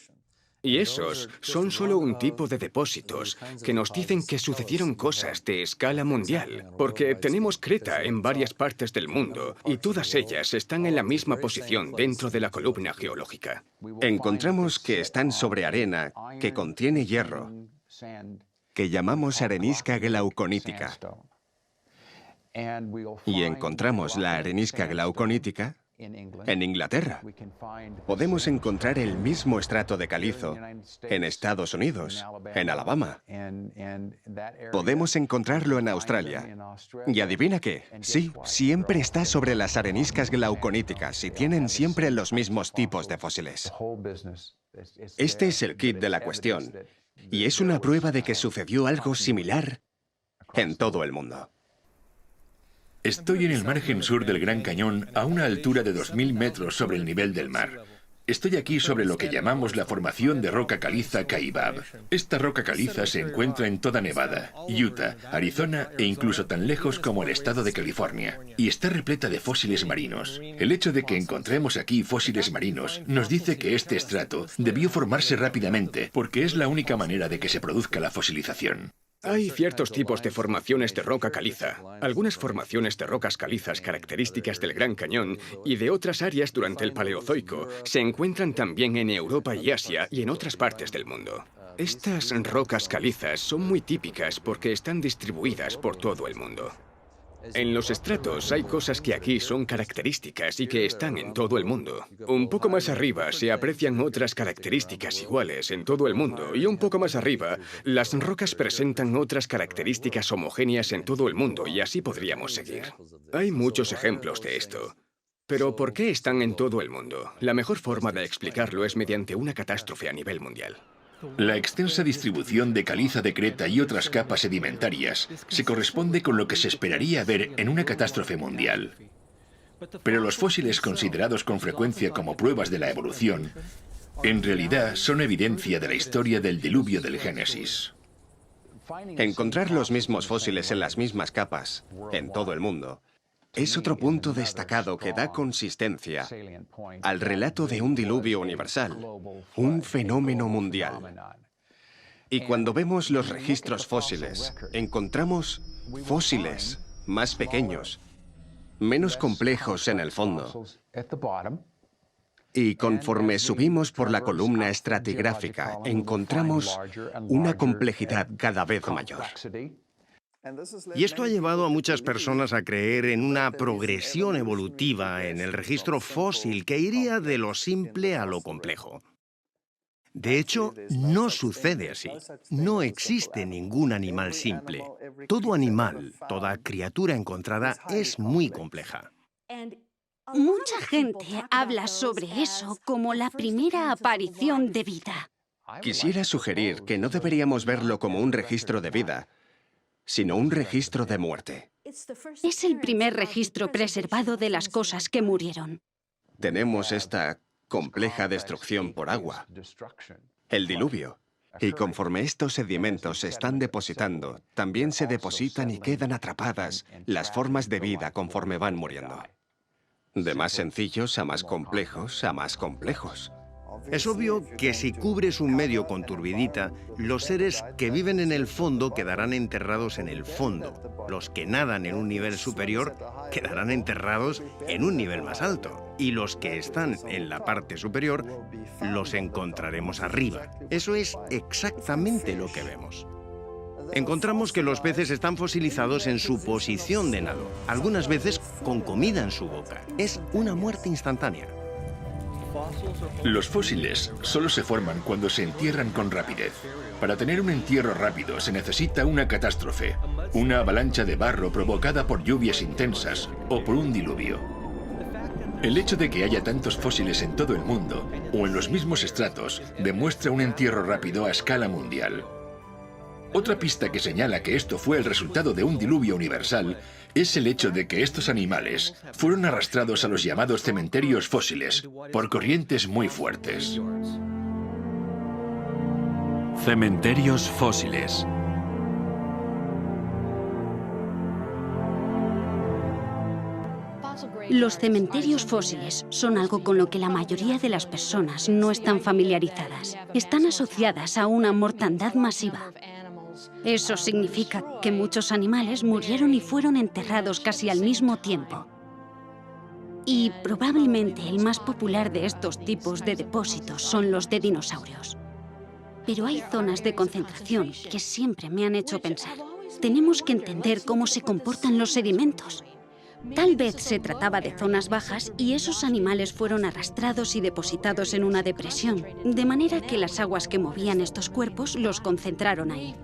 Y esos son solo un tipo de depósitos que nos dicen que sucedieron cosas de escala mundial, porque tenemos Creta en varias partes del mundo y todas ellas están en la misma posición dentro de la columna geológica. Encontramos que están sobre arena que contiene hierro, que llamamos arenisca glauconítica. Y encontramos la arenisca glauconítica en Inglaterra. Podemos encontrar el mismo estrato de calizo en Estados Unidos, en Alabama. Podemos encontrarlo en Australia. Y adivina qué, sí, siempre está sobre las areniscas glauconíticas y tienen siempre los mismos tipos de fósiles. Este es el kit de la cuestión, y es una prueba de que sucedió algo similar en todo el mundo. Estoy en el margen sur del Gran Cañón, a una altura de 2.000 metros sobre el nivel del mar. Estoy aquí sobre lo que llamamos la formación de roca caliza Kaibab. Esta roca caliza se encuentra en toda Nevada, Utah, Arizona e incluso tan lejos como el estado de California. Y está repleta de fósiles marinos. El hecho de que encontremos aquí fósiles marinos nos dice que este estrato debió formarse rápidamente, porque es la única manera de que se produzca la fosilización. Hay ciertos tipos de formaciones de roca caliza. Algunas formaciones de rocas calizas características del Gran Cañón y de otras áreas durante el Paleozoico se encuentran también en Europa y Asia y en otras partes del mundo. Estas rocas calizas son muy típicas porque están distribuidas por todo el mundo. En los estratos hay cosas que aquí son características y que están en todo el mundo. Un poco más arriba se aprecian otras características iguales en todo el mundo y un poco más arriba las rocas presentan otras características homogéneas en todo el mundo y así podríamos seguir. Hay muchos ejemplos de esto. Pero ¿por qué están en todo el mundo? La mejor forma de explicarlo es mediante una catástrofe a nivel mundial. La extensa distribución de caliza de Creta y otras capas sedimentarias se corresponde con lo que se esperaría ver en una catástrofe mundial. Pero los fósiles considerados con frecuencia como pruebas de la evolución, en realidad son evidencia de la historia del diluvio del Génesis. Encontrar los mismos fósiles en las mismas capas en todo el mundo es otro punto destacado que da consistencia al relato de un diluvio universal, un fenómeno mundial. Y cuando vemos los registros fósiles, encontramos fósiles más pequeños, menos complejos en el fondo. Y conforme subimos por la columna estratigráfica, encontramos una complejidad cada vez mayor. Y esto ha llevado a muchas personas a creer en una progresión evolutiva en el registro fósil que iría de lo simple a lo complejo. De hecho, no sucede así. No existe ningún animal simple. Todo animal, toda criatura encontrada es muy compleja. Mucha gente habla sobre eso como la primera aparición de vida. Quisiera sugerir que no deberíamos verlo como un registro de vida, sino un registro de muerte. Es el primer registro preservado de las cosas que murieron. Tenemos esta compleja destrucción por agua, el diluvio. Y conforme estos sedimentos se están depositando, también se depositan y quedan atrapadas las formas de vida conforme van muriendo. De más sencillos a más complejos a más complejos. Es obvio que si cubres un medio con turbidita, los seres que viven en el fondo quedarán enterrados en el fondo. Los que nadan en un nivel superior quedarán enterrados en un nivel más alto. Y los que están en la parte superior los encontraremos arriba. Eso es exactamente lo que vemos. Encontramos que los peces están fosilizados en su posición de nado, algunas veces con comida en su boca. Es una muerte instantánea. Los fósiles solo se forman cuando se entierran con rapidez. Para tener un entierro rápido se necesita una catástrofe, una avalancha de barro provocada por lluvias intensas o por un diluvio. El hecho de que haya tantos fósiles en todo el mundo o en los mismos estratos demuestra un entierro rápido a escala mundial. Otra pista que señala que esto fue el resultado de un diluvio universal es el hecho de que estos animales fueron arrastrados a los llamados cementerios fósiles por corrientes muy fuertes. Cementerios fósiles. Los cementerios fósiles son algo con lo que la mayoría de las personas no están familiarizadas. Están asociadas a una mortandad masiva. Eso significa que muchos animales murieron y fueron enterrados casi al mismo tiempo. Y probablemente el más popular de estos tipos de depósitos son los de dinosaurios. Pero hay zonas de concentración que siempre me han hecho pensar. Tenemos que entender cómo se comportan los sedimentos. Tal vez se trataba de zonas bajas y esos animales fueron arrastrados y depositados en una depresión, de manera que las aguas que movían estos cuerpos los concentraron ahí.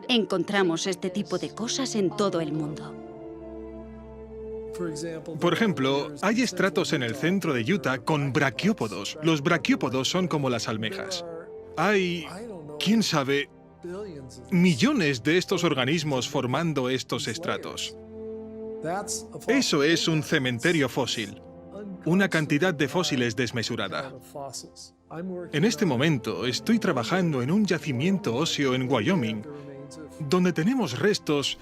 Encontramos este tipo de cosas en todo el mundo. Por ejemplo, hay estratos en el centro de Utah con braquiópodos. Los braquiópodos son como las almejas. Hay, quién sabe, millones de estos organismos formando estos estratos. Eso es un cementerio fósil, una cantidad de fósiles desmesurada. En este momento estoy trabajando en un yacimiento óseo en Wyoming, donde tenemos restos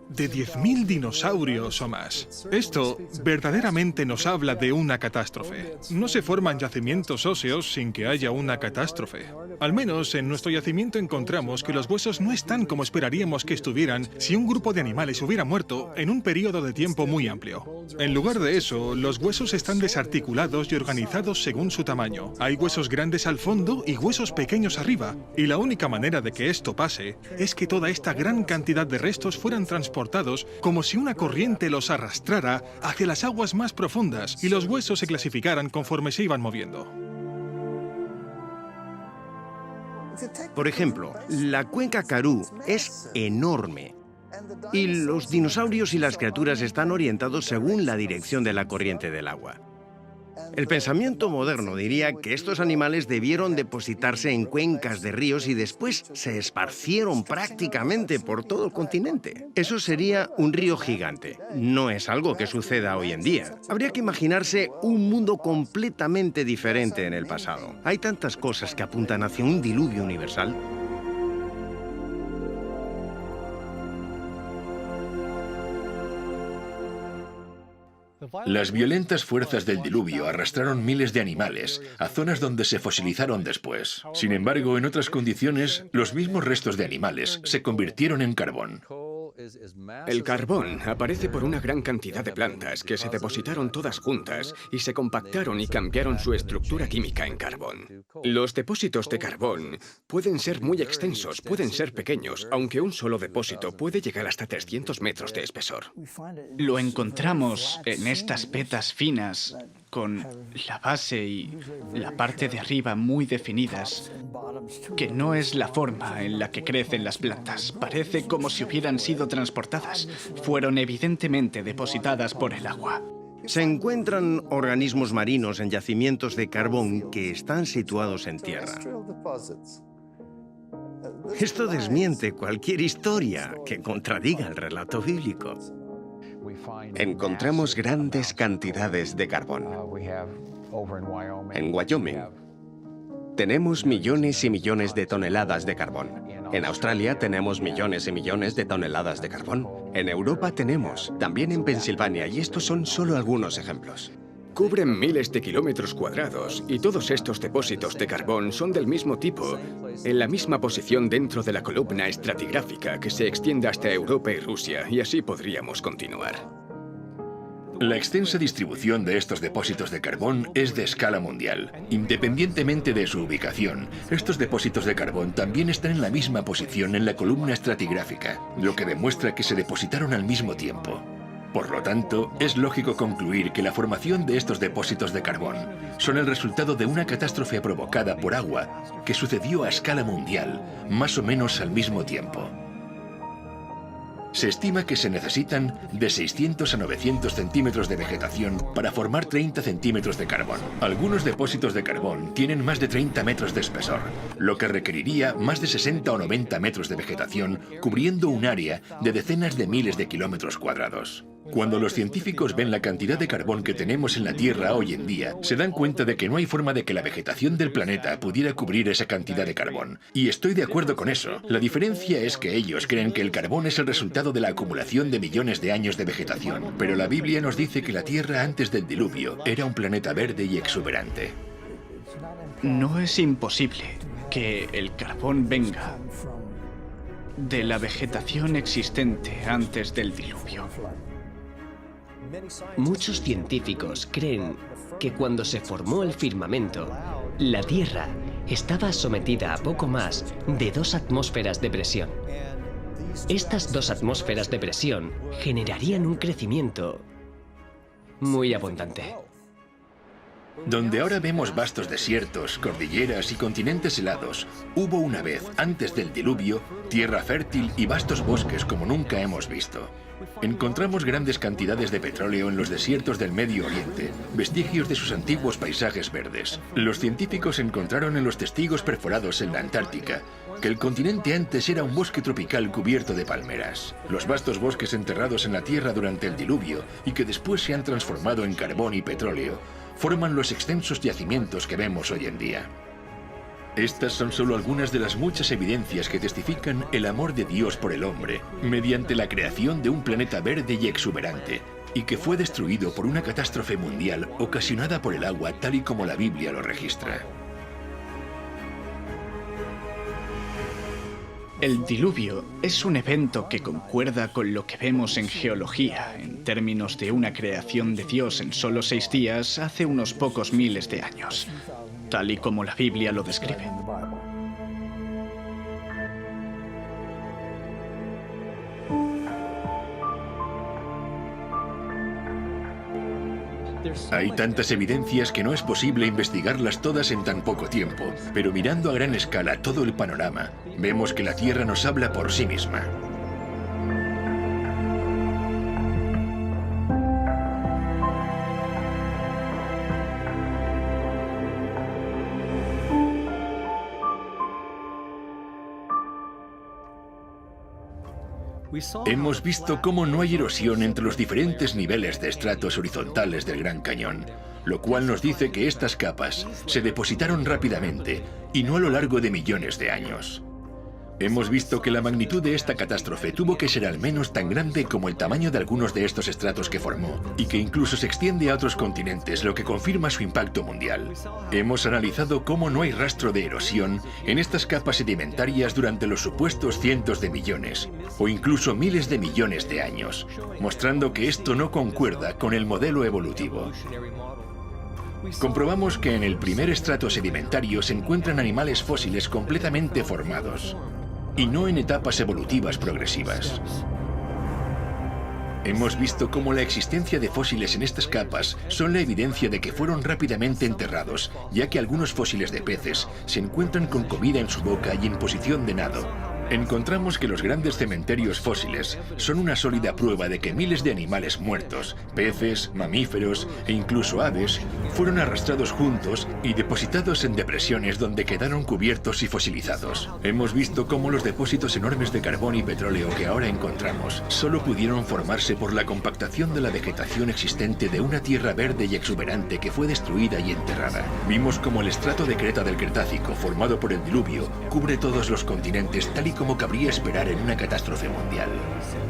de 10.000 dinosaurios o más. Esto verdaderamente nos habla de una catástrofe. No se forman yacimientos óseos sin que haya una catástrofe. Al menos en nuestro yacimiento encontramos que los huesos no están como esperaríamos que estuvieran si un grupo de animales hubiera muerto en un periodo de tiempo muy amplio. En lugar de eso, los huesos están desarticulados y organizados según su tamaño. Hay huesos grandes al fondo y huesos pequeños arriba. Y la única manera de que esto pase es que toda esta gran cantidad de restos fueran transportados como si una corriente los arrastrara hacia las aguas más profundas y los huesos se clasificaran conforme se iban moviendo. Por ejemplo, la cuenca Karoo es enorme y los dinosaurios y las criaturas están orientados según la dirección de la corriente del agua. El pensamiento moderno diría que estos animales debieron depositarse en cuencas de ríos y después se esparcieron prácticamente por todo el continente. Eso sería un río gigante. No es algo que suceda hoy en día. Habría que imaginarse un mundo completamente diferente en el pasado. Hay tantas cosas que apuntan hacia un diluvio universal. Las violentas fuerzas del diluvio arrastraron miles de animales a zonas donde se fosilizaron después. Sin embargo, en otras condiciones, los mismos restos de animales se convirtieron en carbón. El carbón aparece por una gran cantidad de plantas que se depositaron todas juntas y se compactaron y cambiaron su estructura química en carbón. Los depósitos de carbón pueden ser muy extensos, pueden ser pequeños, aunque un solo depósito puede llegar hasta 300 metros de espesor. Lo encontramos en estas vetas finas, con la base y la parte de arriba muy definidas, que no es la forma en la que crecen las plantas. Parece como si hubieran sido transportadas. Fueron evidentemente depositadas por el agua. Se encuentran organismos marinos en yacimientos de carbón que están situados en tierra. Esto desmiente cualquier historia que contradiga el relato bíblico. Encontramos grandes cantidades de carbón. En Wyoming tenemos millones y millones de toneladas de carbón. En Australia tenemos millones y millones de toneladas de carbón. En Europa tenemos, también en Pensilvania, y estos son solo algunos ejemplos. Cubren miles de kilómetros cuadrados y todos estos depósitos de carbón son del mismo tipo, en la misma posición dentro de la columna estratigráfica que se extiende hasta Europa y Rusia, y así podríamos continuar. La extensa distribución de estos depósitos de carbón es de escala mundial. Independientemente de su ubicación, estos depósitos de carbón también están en la misma posición en la columna estratigráfica, lo que demuestra que se depositaron al mismo tiempo. Por lo tanto, es lógico concluir que la formación de estos depósitos de carbón son el resultado de una catástrofe provocada por agua que sucedió a escala mundial, más o menos al mismo tiempo. Se estima que se necesitan de 600 a 900 centímetros de vegetación para formar 30 centímetros de carbón. Algunos depósitos de carbón tienen más de 30 metros de espesor, lo que requeriría más de 60 o 90 metros de vegetación cubriendo un área de decenas de miles de kilómetros cuadrados. Cuando los científicos ven la cantidad de carbón que tenemos en la Tierra hoy en día, se dan cuenta de que no hay forma de que la vegetación del planeta pudiera cubrir esa cantidad de carbón. Y estoy de acuerdo con eso. La diferencia es que ellos creen que el carbón es el resultado de la acumulación de millones de años de vegetación. Pero la Biblia nos dice que la Tierra antes del diluvio era un planeta verde y exuberante. No es imposible que el carbón venga de la vegetación existente antes del diluvio. Muchos científicos creen que cuando se formó el firmamento, la Tierra estaba sometida a poco más de 2 atmósferas de presión. Estas 2 atmósferas de presión generarían un crecimiento muy abundante. Donde ahora vemos vastos desiertos, cordilleras y continentes helados, hubo una vez, antes del diluvio, tierra fértil y vastos bosques como nunca hemos visto. Encontramos grandes cantidades de petróleo en los desiertos del Medio Oriente, vestigios de sus antiguos paisajes verdes. Los científicos encontraron en los testigos perforados en la Antártica que el continente antes era un bosque tropical cubierto de palmeras. Los vastos bosques enterrados en la Tierra durante el diluvio y que después se han transformado en carbón y petróleo, forman los extensos yacimientos que vemos hoy en día. Estas son solo algunas de las muchas evidencias que testifican el amor de Dios por el hombre, mediante la creación de un planeta verde y exuberante, y que fue destruido por una catástrofe mundial ocasionada por el agua tal y como la Biblia lo registra. El diluvio es un evento que concuerda con lo que vemos en geología, en términos de una creación de Dios en solo 6 días hace unos pocos miles de años, tal y como la Biblia lo describe. Hay tantas evidencias que no es posible investigarlas todas en tan poco tiempo, pero mirando a gran escala todo el panorama, vemos que la Tierra nos habla por sí misma. Hemos visto cómo no hay erosión entre los diferentes niveles de estratos horizontales del Gran Cañón, lo cual nos dice que estas capas se depositaron rápidamente y no a lo largo de millones de años. Hemos visto que la magnitud de esta catástrofe tuvo que ser al menos tan grande como el tamaño de algunos de estos estratos que formó, y que incluso se extiende a otros continentes, lo que confirma su impacto mundial. Hemos analizado cómo no hay rastro de erosión en estas capas sedimentarias durante los supuestos cientos de millones, o incluso miles de millones de años, mostrando que esto no concuerda con el modelo evolutivo. Comprobamos que en el primer estrato sedimentario se encuentran animales fósiles completamente formados, y no en etapas evolutivas progresivas. Hemos visto cómo la existencia de fósiles en estas capas son la evidencia de que fueron rápidamente enterrados, ya que algunos fósiles de peces se encuentran con comida en su boca y en posición de nado. encontramos que los grandes cementerios fósiles son una sólida prueba de que miles de animales muertos, peces, mamíferos e incluso aves, fueron arrastrados juntos y depositados en depresiones donde quedaron cubiertos y fosilizados. Hemos visto cómo los depósitos enormes de carbón y petróleo que ahora encontramos solo pudieron formarse por la compactación de la vegetación existente de una tierra verde y exuberante que fue destruida y enterrada. Vimos cómo el estrato de creta del Cretácico, formado por el diluvio, cubre todos los continentes tal y como cabría esperar en una catástrofe mundial.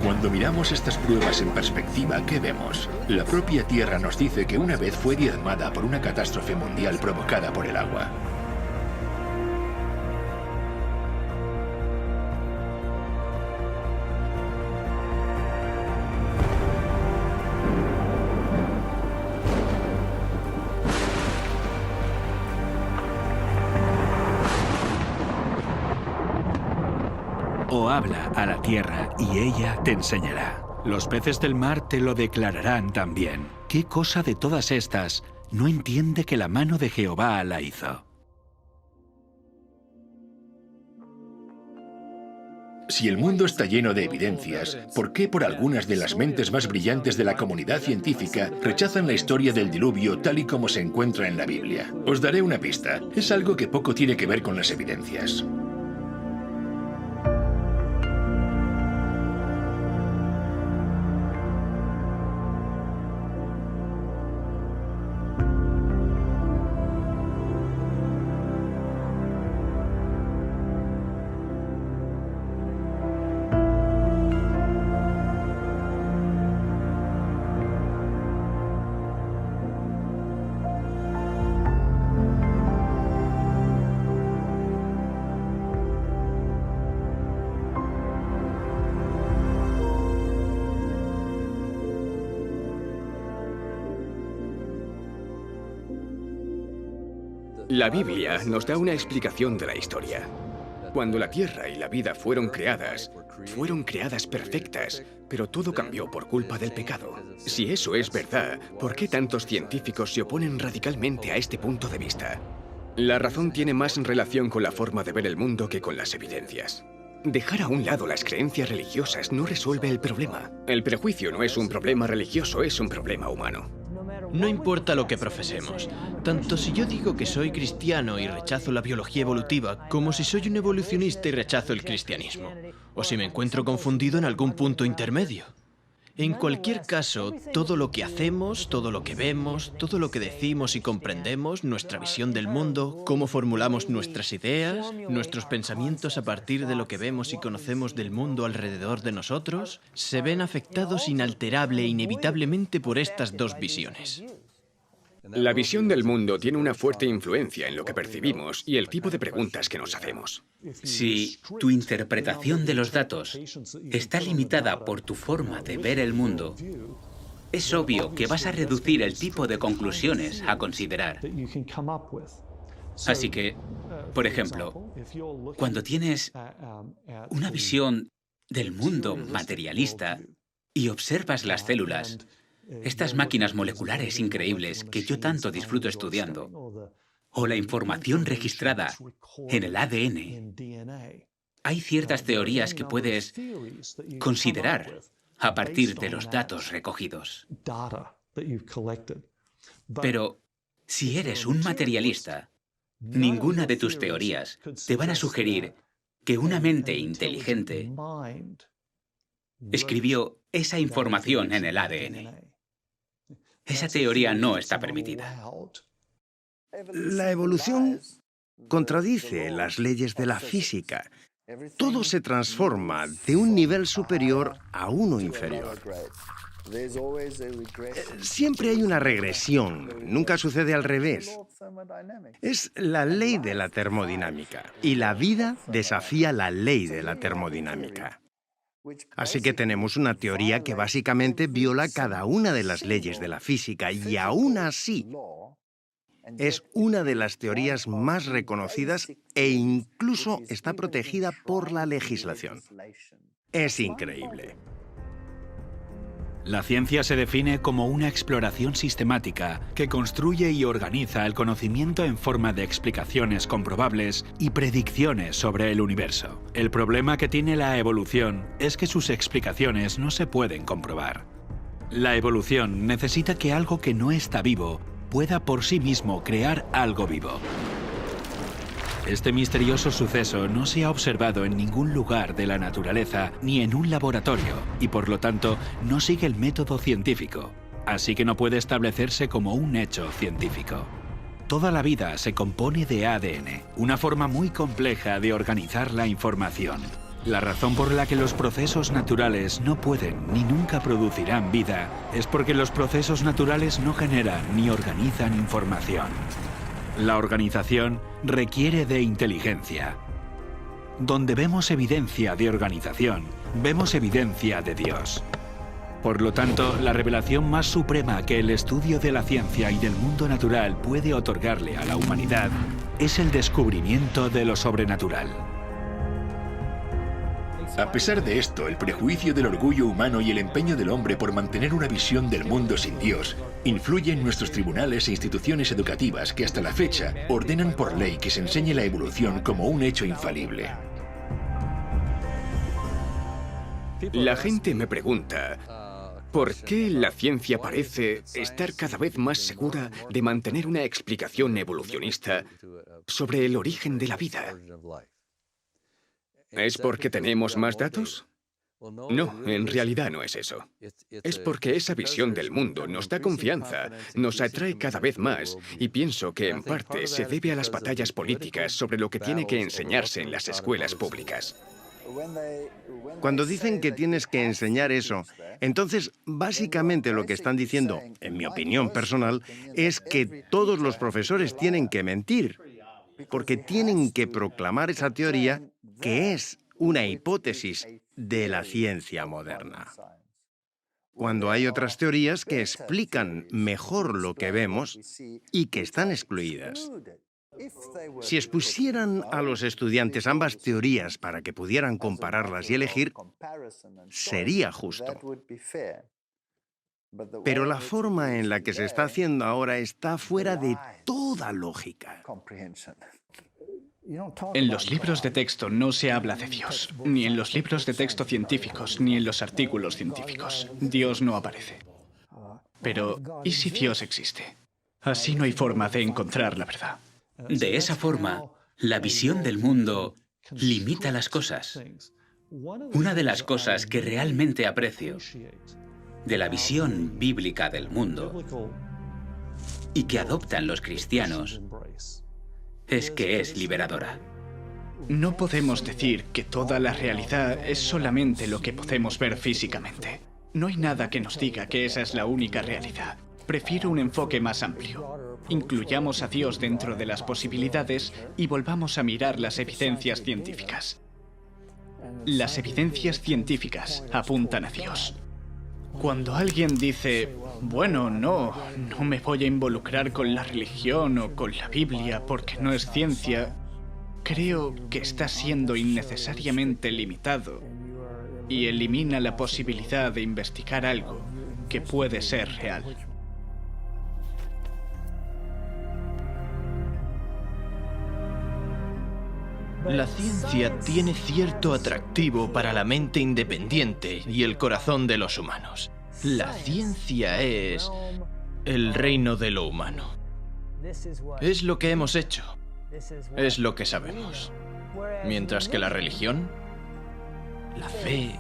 Cuando miramos estas pruebas en perspectiva, ¿qué vemos? La propia Tierra nos dice que una vez fue diezmada por una catástrofe mundial provocada por el agua. O habla a la tierra y ella te enseñará. Los peces del mar te lo declararán también. ¿Qué cosa de todas estas no entiende que la mano de Jehová la hizo? Si el mundo está lleno de evidencias, ¿por qué por algunas de las mentes más brillantes de la comunidad científica rechazan la historia del diluvio tal y como se encuentra en la Biblia? Os daré una pista. Es algo que poco tiene que ver con las evidencias. La Biblia nos da una explicación de la historia. Cuando la Tierra y la vida fueron creadas perfectas, pero todo cambió por culpa del pecado. Si eso es verdad, ¿por qué tantos científicos se oponen radicalmente a este punto de vista? La razón tiene más relación con la forma de ver el mundo que con las evidencias. Dejar a un lado las creencias religiosas no resuelve el problema. El prejuicio no es un problema religioso, es un problema humano. No importa lo que profesemos, tanto si yo digo que soy cristiano y rechazo la biología evolutiva, como si soy un evolucionista y rechazo el cristianismo, o si me encuentro confundido en algún punto intermedio. En cualquier caso, todo lo que hacemos, todo lo que vemos, todo lo que decimos y comprendemos, nuestra visión del mundo, cómo formulamos nuestras ideas, nuestros pensamientos a partir de lo que vemos y conocemos del mundo alrededor de nosotros, se ven afectados inalterable e inevitablemente por estas dos visiones. La visión del mundo tiene una fuerte influencia en lo que percibimos y el tipo de preguntas que nos hacemos. Si tu interpretación de los datos está limitada por tu forma de ver el mundo, es obvio que vas a reducir el tipo de conclusiones a considerar. Así que, por ejemplo, cuando tienes una visión del mundo materialista y observas las células, estas máquinas moleculares increíbles que yo tanto disfruto estudiando, o la información registrada en el ADN, hay ciertas teorías que puedes considerar a partir de los datos recogidos. Pero si eres un materialista, ninguna de tus teorías te van a sugerir que una mente inteligente escribió esa información en el ADN. Esa teoría no está permitida. La evolución contradice las leyes de la física. Todo se transforma de un nivel superior a uno inferior. Siempre hay una regresión, nunca sucede al revés. Es la ley de la termodinámica, y la vida desafía la ley de la termodinámica. Así que tenemos una teoría que básicamente viola cada una de las leyes de la física, y aún así es una de las teorías más reconocidas e incluso está protegida por la legislación. Es increíble. La ciencia se define como una exploración sistemática que construye y organiza el conocimiento en forma de explicaciones comprobables y predicciones sobre el universo. El problema que tiene la evolución es que sus explicaciones no se pueden comprobar. La evolución necesita que algo que no está vivo pueda por sí mismo crear algo vivo. Este misterioso suceso no se ha observado en ningún lugar de la naturaleza ni en un laboratorio y por lo tanto no sigue el método científico, así que no puede establecerse como un hecho científico. Toda la vida se compone de ADN, una forma muy compleja de organizar la información. La razón por la que los procesos naturales no pueden ni nunca producirán vida es porque los procesos naturales no generan ni organizan información. La organización requiere de inteligencia. Donde vemos evidencia de organización, vemos evidencia de Dios. Por lo tanto, la revelación más suprema que el estudio de la ciencia y del mundo natural puede otorgarle a la humanidad es el descubrimiento de lo sobrenatural. A pesar de esto, el prejuicio del orgullo humano y el empeño del hombre por mantener una visión del mundo sin Dios influye en nuestros tribunales e instituciones educativas que hasta la fecha ordenan por ley que se enseñe la evolución como un hecho infalible. La gente me pregunta, ¿por qué la ciencia parece estar cada vez más segura de mantener una explicación evolucionista sobre el origen de la vida? ¿Es porque tenemos más datos? No, en realidad no es eso. Es porque esa visión del mundo nos da confianza, nos atrae cada vez más, y pienso que en parte se debe a las batallas políticas sobre lo que tiene que enseñarse en las escuelas públicas. Cuando dicen que tienes que enseñar eso, entonces básicamente lo que están diciendo, en mi opinión personal, es que todos los profesores tienen que mentir, porque tienen que proclamar esa teoría que es una hipótesis de la ciencia moderna. Cuando hay otras teorías que explican mejor lo que vemos y que están excluidas. Si expusieran a los estudiantes ambas teorías para que pudieran compararlas y elegir, sería justo. Pero la forma en la que se está haciendo ahora está fuera de toda lógica. En los libros de texto no se habla de Dios, ni en los libros de texto científicos, ni en los artículos científicos. Dios no aparece. Pero, ¿y si Dios existe? Así no hay forma de encontrar la verdad. De esa forma, la visión del mundo limita las cosas. Una de las cosas que realmente aprecio de la visión bíblica del mundo y que adoptan los cristianos es que es liberadora. No podemos decir que toda la realidad es solamente lo que podemos ver físicamente. No hay nada que nos diga que esa es la única realidad. Prefiero un enfoque más amplio. Incluyamos a Dios dentro de las posibilidades y volvamos a mirar las evidencias científicas. Las evidencias científicas apuntan a Dios. Cuando alguien dice, bueno, no me voy a involucrar con la religión o con la Biblia porque no es ciencia, creo que está siendo innecesariamente limitado y elimina la posibilidad de investigar algo que puede ser real. La ciencia tiene cierto atractivo para la mente independiente y el corazón de los humanos. La ciencia es el reino de lo humano. Es lo que hemos hecho. Es lo que sabemos. Mientras que la religión, la fe,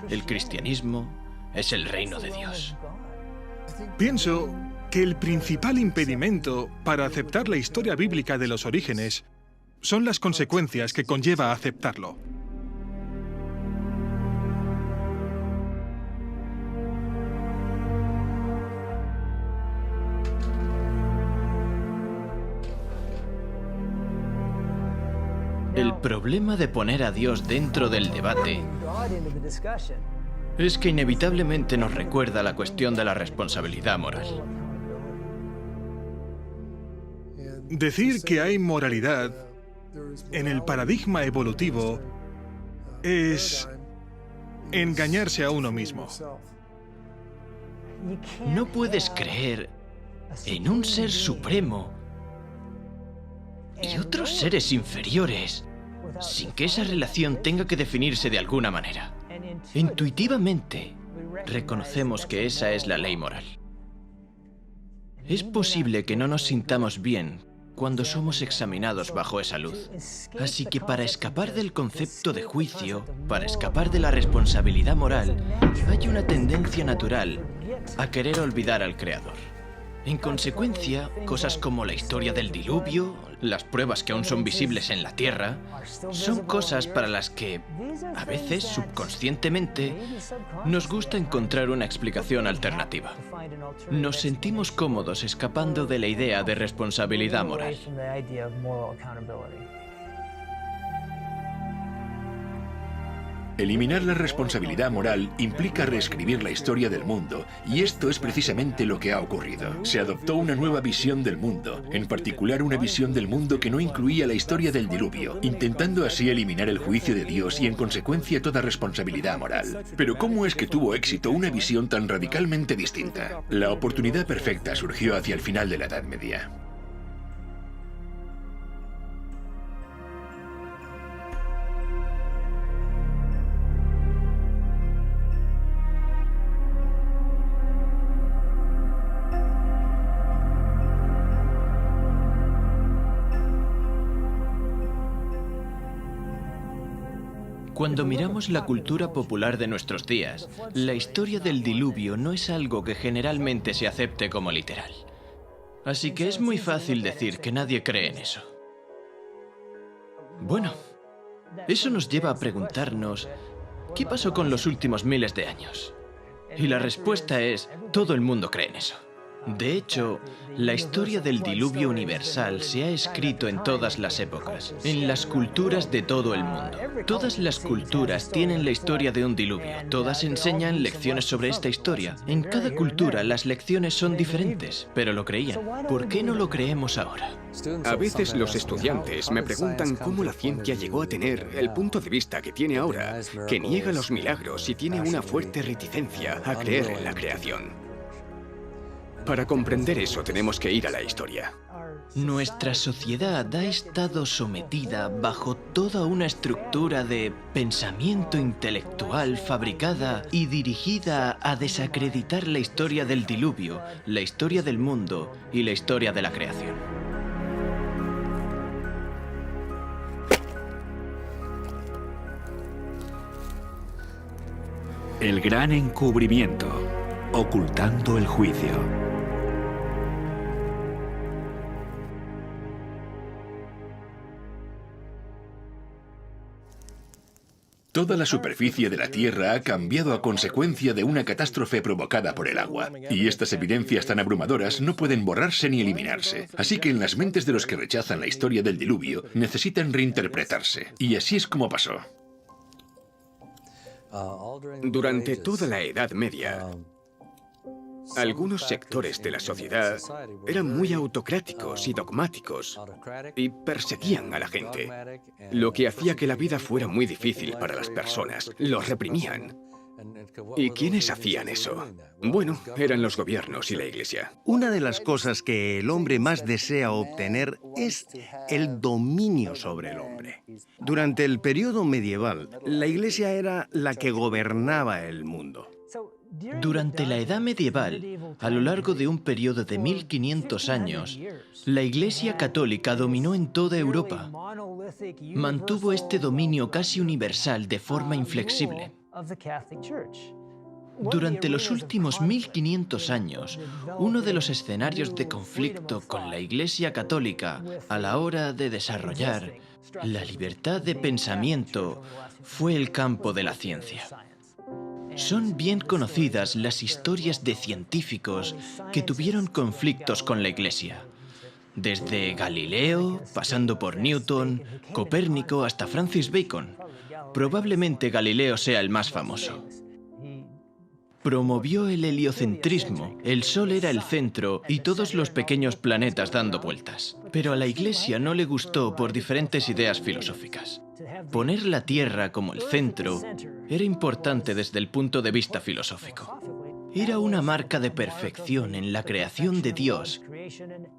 el cristianismo, es el reino de Dios. Pienso que el principal impedimento para aceptar la historia bíblica de los orígenes son las consecuencias que conlleva aceptarlo. El problema de poner a Dios dentro del debate es que inevitablemente nos recuerda la cuestión de la responsabilidad moral. Decir que hay moralidad en el paradigma evolutivo es engañarse a uno mismo. No puedes creer en un ser supremo y otros seres inferiores sin que esa relación tenga que definirse de alguna manera. Intuitivamente, reconocemos que esa es la ley moral. Es posible que no nos sintamos bien cuando somos examinados bajo esa luz. Así que para escapar del concepto de juicio, para escapar de la responsabilidad moral, hay una tendencia natural a querer olvidar al Creador. En consecuencia, cosas como la historia del diluvio, las pruebas que aún son visibles en la Tierra, son cosas para las que, a veces subconscientemente, nos gusta encontrar una explicación alternativa. Nos sentimos cómodos escapando de la idea de responsabilidad moral. Eliminar la responsabilidad moral implica reescribir la historia del mundo, y esto es precisamente lo que ha ocurrido. Se adoptó una nueva visión del mundo, en particular una visión del mundo que no incluía la historia del diluvio, intentando así eliminar el juicio de Dios y en consecuencia toda responsabilidad moral. Pero ¿cómo es que tuvo éxito una visión tan radicalmente distinta? La oportunidad perfecta surgió hacia el final de la Edad Media. Cuando miramos la cultura popular de nuestros días, la historia del diluvio no es algo que generalmente se acepte como literal. Así que es muy fácil decir que nadie cree en eso. Bueno, eso nos lleva a preguntarnos, ¿qué pasó con los últimos miles de años? Y la respuesta es, todo el mundo cree en eso. De hecho, la historia del diluvio universal se ha escrito en todas las épocas, en las culturas de todo el mundo. Todas las culturas tienen la historia de un diluvio. Todas enseñan lecciones sobre esta historia. En cada cultura las lecciones son diferentes, pero lo creían. ¿Por qué no lo creemos ahora? A veces los estudiantes me preguntan cómo la ciencia llegó a tener el punto de vista que tiene ahora, que niega los milagros y tiene una fuerte reticencia a creer en la creación. Para comprender eso tenemos que ir a la historia. Nuestra sociedad ha estado sometida bajo toda una estructura de pensamiento intelectual fabricada y dirigida a desacreditar la historia del diluvio, la historia del mundo y la historia de la creación. El gran encubrimiento, ocultando el juicio. Toda la superficie de la Tierra ha cambiado a consecuencia de una catástrofe provocada por el agua. Y estas evidencias tan abrumadoras no pueden borrarse ni eliminarse. Así que en las mentes de los que rechazan la historia del diluvio, necesitan reinterpretarse. Y así es como pasó. Durante toda la Edad Media, algunos sectores de la sociedad eran muy autocráticos y dogmáticos y perseguían a la gente, lo que hacía que la vida fuera muy difícil para las personas. Los reprimían. ¿Y quiénes hacían eso? Bueno, eran los gobiernos y la Iglesia. Una de las cosas que el hombre más desea obtener es el dominio sobre el hombre. Durante el periodo medieval, la Iglesia era la que gobernaba el mundo. Durante la Edad Medieval, a lo largo de un periodo de 1500 años, la Iglesia Católica dominó en toda Europa. Mantuvo este dominio casi universal de forma inflexible. Durante los últimos 1500 años, uno de los escenarios de conflicto con la Iglesia Católica a la hora de desarrollar la libertad de pensamiento fue el campo de la ciencia. Son bien conocidas las historias de científicos que tuvieron conflictos con la Iglesia. Desde Galileo, pasando por Newton, Copérnico hasta Francis Bacon. Probablemente Galileo sea el más famoso. Promovió el heliocentrismo. El Sol era el centro y todos los pequeños planetas dando vueltas. Pero a la Iglesia no le gustó por diferentes ideas filosóficas. Poner la Tierra como el centro era importante desde el punto de vista filosófico. Era una marca de perfección en la creación de Dios.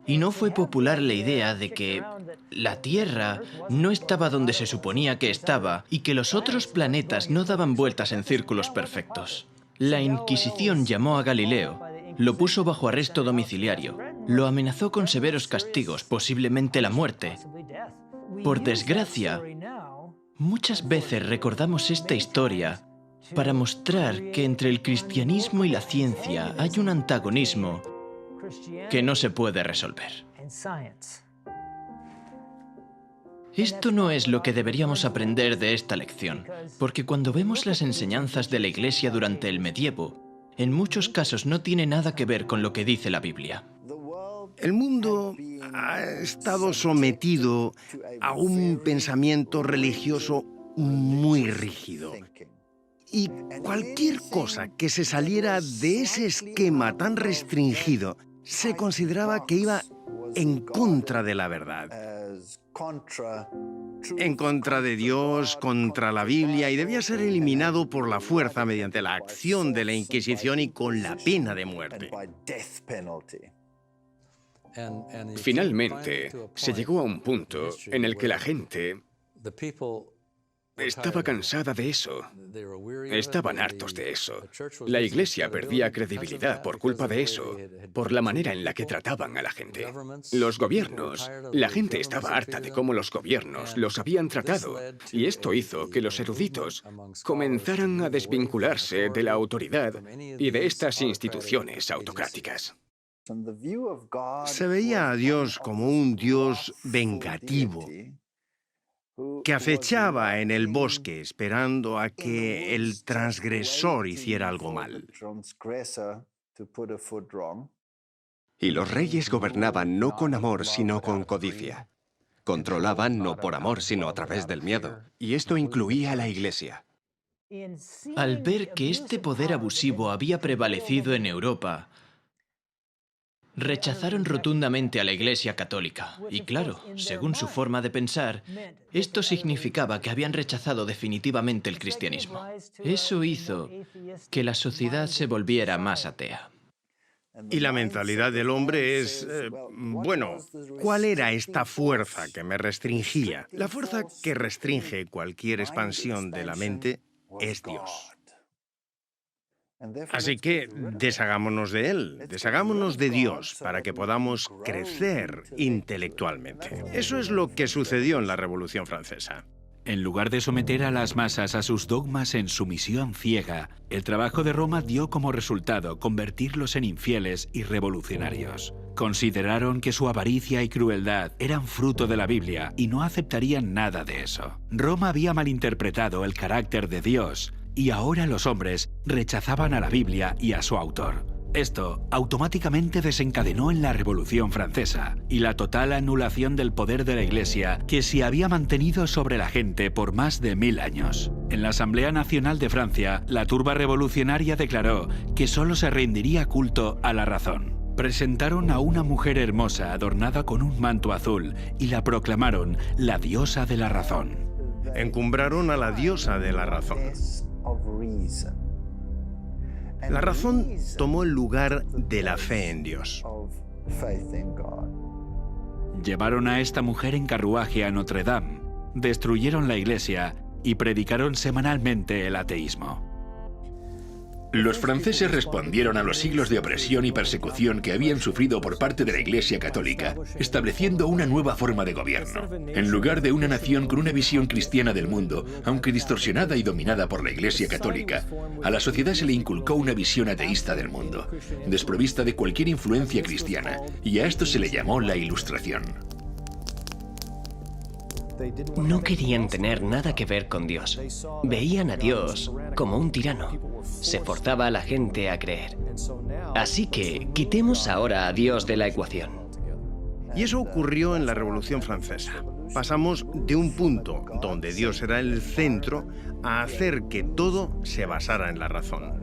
Y no fue popular la idea de que la Tierra no estaba donde se suponía que estaba y que los otros planetas no daban vueltas en círculos perfectos. La Inquisición llamó a Galileo, lo puso bajo arresto domiciliario, lo amenazó con severos castigos, posiblemente la muerte. Por desgracia, muchas veces recordamos esta historia para mostrar que entre el cristianismo y la ciencia hay un antagonismo que no se puede resolver. Esto no es lo que deberíamos aprender de esta lección, porque cuando vemos las enseñanzas de la Iglesia durante el medievo, en muchos casos no tiene nada que ver con lo que dice la Biblia. El mundo ha estado sometido a un pensamiento religioso muy rígido. Y cualquier cosa que se saliera de ese esquema tan restringido se consideraba que iba en contra de la verdad. En contra de Dios, contra la Biblia, y debía ser eliminado por la fuerza mediante la acción de la Inquisición y con la pena de muerte. Finalmente, se llegó a un punto en el que la gente estaba cansada de eso. Estaban hartos de eso. La Iglesia perdía credibilidad por culpa de eso, por la manera en la que trataban a la gente. Los gobiernos, la gente estaba harta de cómo los gobiernos los habían tratado, y esto hizo que los eruditos comenzaran a desvincularse de la autoridad y de estas instituciones autocráticas. Se veía a Dios como un Dios vengativo, que acechaba en el bosque esperando a que el transgresor hiciera algo mal. Y los reyes gobernaban no con amor, sino con codicia. Controlaban no por amor, sino a través del miedo. Y esto incluía a la Iglesia. Al ver que este poder abusivo había prevalecido en Europa, rechazaron rotundamente a la Iglesia católica. Y claro, según su forma de pensar, esto significaba que habían rechazado definitivamente el cristianismo. Eso hizo que la sociedad se volviera más atea. Y la mentalidad del hombre es, bueno, ¿cuál era esta fuerza que me restringía? La fuerza que restringe cualquier expansión de la mente es Dios. Así que deshagámonos de Él, deshagámonos de Dios para que podamos crecer intelectualmente. Eso es lo que sucedió en la Revolución Francesa. En lugar de someter a las masas a sus dogmas en sumisión ciega, el trabajo de Roma dio como resultado convertirlos en infieles y revolucionarios. Consideraron que su avaricia y crueldad eran fruto de la Biblia y no aceptarían nada de eso. Roma había malinterpretado el carácter de Dios y ahora los hombres rechazaban a la Biblia y a su autor. Esto automáticamente desencadenó en la Revolución Francesa y la total anulación del poder de la Iglesia que se había mantenido sobre la gente por más de 1000 años. En la Asamblea Nacional de Francia, la turba revolucionaria declaró que solo se rendiría culto a la razón. Presentaron a una mujer hermosa adornada con un manto azul y la proclamaron la diosa de la razón. Encumbraron a la diosa de la razón. La razón tomó el lugar de la fe en Dios. Llevaron a esta mujer en carruaje a Notre Dame, destruyeron la iglesia y predicaron semanalmente el ateísmo. Los franceses respondieron a los siglos de opresión y persecución que habían sufrido por parte de la Iglesia Católica, estableciendo una nueva forma de gobierno. En lugar de una nación con una visión cristiana del mundo, aunque distorsionada y dominada por la Iglesia Católica, a la sociedad se le inculcó una visión ateísta del mundo, desprovista de cualquier influencia cristiana, y a esto se le llamó la Ilustración. No querían tener nada que ver con Dios. Veían a Dios como un tirano. Se forzaba a la gente a creer. Así que quitemos ahora a Dios de la ecuación. Y eso ocurrió en la Revolución Francesa. Pasamos de un punto donde Dios era el centro a hacer que todo se basara en la razón.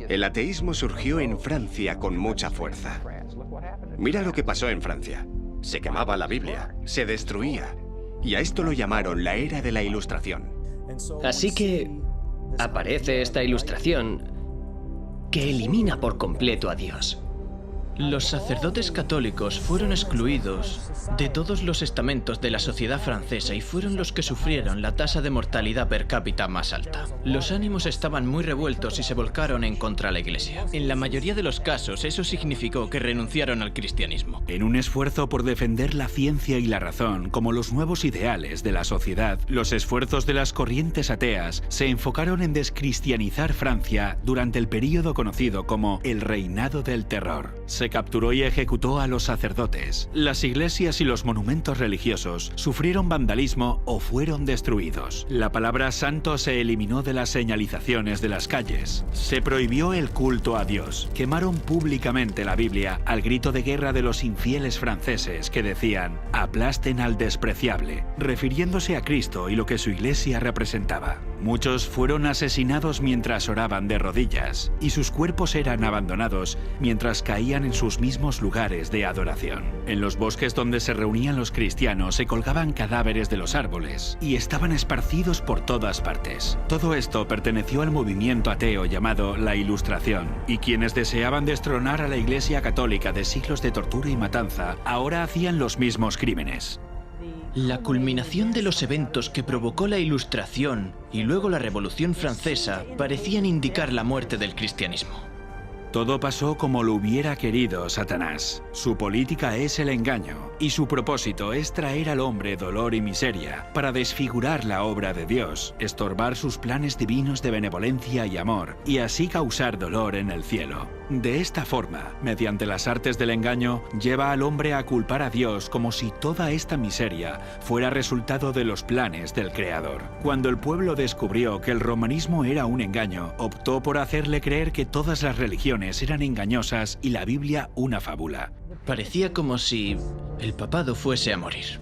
El ateísmo surgió en Francia con mucha fuerza. Mira lo que pasó en Francia. Se quemaba la Biblia, se destruía. Y a esto lo llamaron la era de la Ilustración. Así que aparece esta ilustración que elimina por completo a Dios. Los sacerdotes católicos fueron excluidos de todos los estamentos de la sociedad francesa y fueron los que sufrieron la tasa de mortalidad per cápita más alta. Los ánimos estaban muy revueltos y se volcaron en contra de la Iglesia. En la mayoría de los casos, eso significó que renunciaron al cristianismo. En un esfuerzo por defender la ciencia y la razón como los nuevos ideales de la sociedad, los esfuerzos de las corrientes ateas se enfocaron en descristianizar Francia durante el período conocido como el Reinado del Terror. Se capturó y ejecutó a los sacerdotes. Las iglesias y los monumentos religiosos sufrieron vandalismo o fueron destruidos. La palabra santo se eliminó de las señalizaciones de las calles. Se prohibió el culto a Dios. Quemaron públicamente la Biblia al grito de guerra de los infieles franceses que decían «aplasten al despreciable», refiriéndose a Cristo y lo que su iglesia representaba. Muchos fueron asesinados mientras oraban de rodillas y sus cuerpos eran abandonados mientras caían en sus mismos lugares de adoración. En los bosques donde se reunían los cristianos se colgaban cadáveres de los árboles y estaban esparcidos por todas partes. Todo esto perteneció al movimiento ateo llamado la Ilustración, y quienes deseaban destronar a la Iglesia Católica de siglos de tortura y matanza ahora hacían los mismos crímenes. La culminación de los eventos que provocó la Ilustración y luego la Revolución Francesa parecían indicar la muerte del cristianismo. Todo pasó como lo hubiera querido Satanás. Su política es el engaño, y su propósito es traer al hombre dolor y miseria para desfigurar la obra de Dios, estorbar sus planes divinos de benevolencia y amor, y así causar dolor en el cielo. De esta forma, mediante las artes del engaño, lleva al hombre a culpar a Dios como si toda esta miseria fuera resultado de los planes del Creador. Cuando el pueblo descubrió que el romanismo era un engaño, optó por hacerle creer que todas las religiones eran engañosas y la Biblia una fábula. Parecía como si el papado fuese a morir.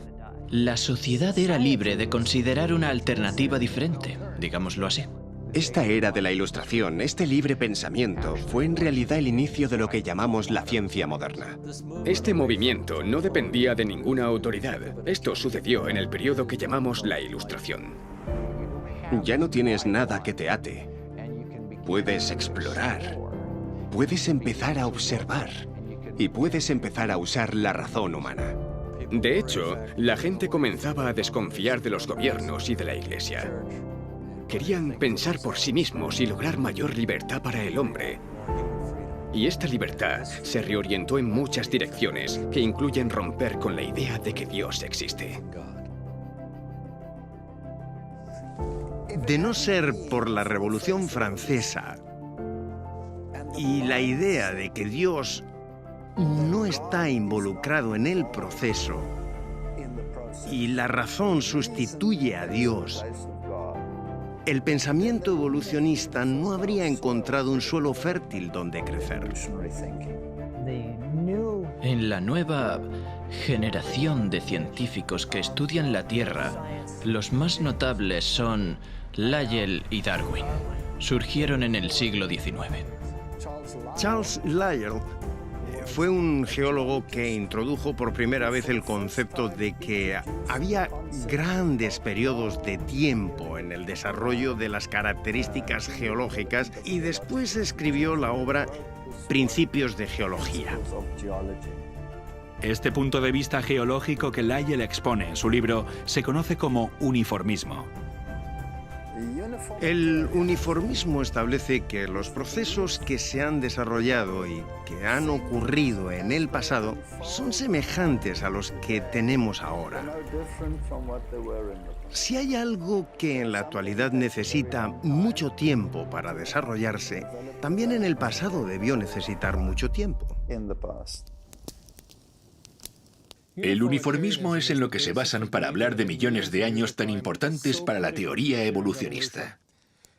La sociedad era libre de considerar una alternativa diferente, digámoslo así. Esta era de la Ilustración, este libre pensamiento, fue en realidad el inicio de lo que llamamos la ciencia moderna. Este movimiento no dependía de ninguna autoridad. Esto sucedió en el periodo que llamamos la Ilustración. Ya no tienes nada que te ate. Puedes explorar. Puedes empezar a observar y puedes empezar a usar la razón humana. De hecho, la gente comenzaba a desconfiar de los gobiernos y de la Iglesia. Querían pensar por sí mismos y lograr mayor libertad para el hombre. Y esta libertad se reorientó en muchas direcciones que incluyen romper con la idea de que Dios existe. De no ser por la Revolución Francesa y la idea de que Dios no está involucrado en el proceso y la razón sustituye a Dios, el pensamiento evolucionista no habría encontrado un suelo fértil donde crecer. En la nueva generación de científicos que estudian la Tierra, los más notables son Lyell y Darwin. Surgieron en el siglo XIX. Charles Lyell fue un geólogo que introdujo por primera vez el concepto de que había grandes periodos de tiempo en el desarrollo de las características geológicas y después escribió la obra Principios de Geología. Este punto de vista geológico que Lyell expone en su libro se conoce como uniformismo. El uniformismo establece que los procesos que se han desarrollado y que han ocurrido en el pasado son semejantes a los que tenemos ahora. Si hay algo que en la actualidad necesita mucho tiempo para desarrollarse, también en el pasado debió necesitar mucho tiempo. El uniformismo es en lo que se basan para hablar de millones de años tan importantes para la teoría evolucionista.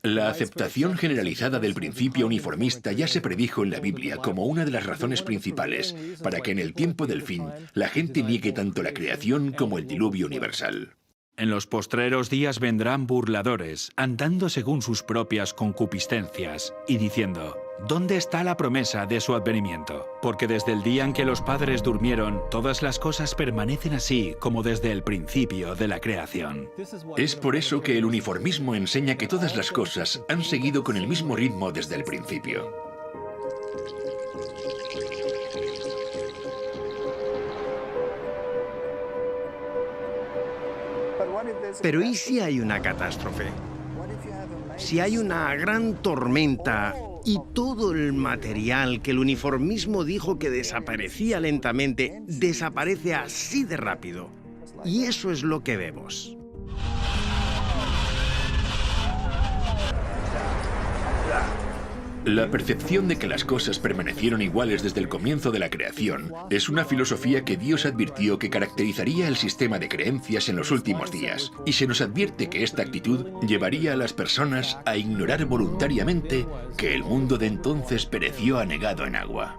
La aceptación generalizada del principio uniformista ya se predijo en la Biblia como una de las razones principales para que en el tiempo del fin la gente niegue tanto la creación como el diluvio universal. En los postreros días vendrán burladores, andando según sus propias concupiscencias, y diciendo, ¿dónde está la promesa de su advenimiento? Porque desde el día en que los padres durmieron, todas las cosas permanecen así como desde el principio de la creación. Es por eso que el uniformismo enseña que todas las cosas han seguido con el mismo ritmo desde el principio. Pero ¿y si hay una catástrofe? Si hay una gran tormenta y todo el material que el uniformismo dijo que desaparecía lentamente, desaparece así de rápido. Y eso es lo que vemos. La percepción de que las cosas permanecieron iguales desde el comienzo de la creación es una filosofía que Dios advirtió que caracterizaría el sistema de creencias en los últimos días, y se nos advierte que esta actitud llevaría a las personas a ignorar voluntariamente que el mundo de entonces pereció anegado en agua.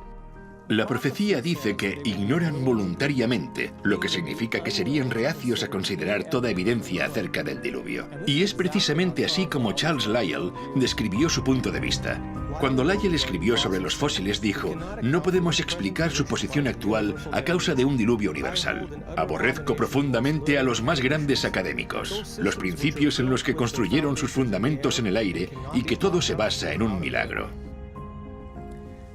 La profecía dice que ignoran voluntariamente, lo que significa que serían reacios a considerar toda evidencia acerca del diluvio. Y es precisamente así como Charles Lyell describió su punto de vista. Cuando Lyell escribió sobre los fósiles dijo: "No podemos explicar su posición actual a causa de un diluvio universal. Aborrezco profundamente a los más grandes académicos, los principios en los que construyeron sus fundamentos en el aire y que todo se basa en un milagro".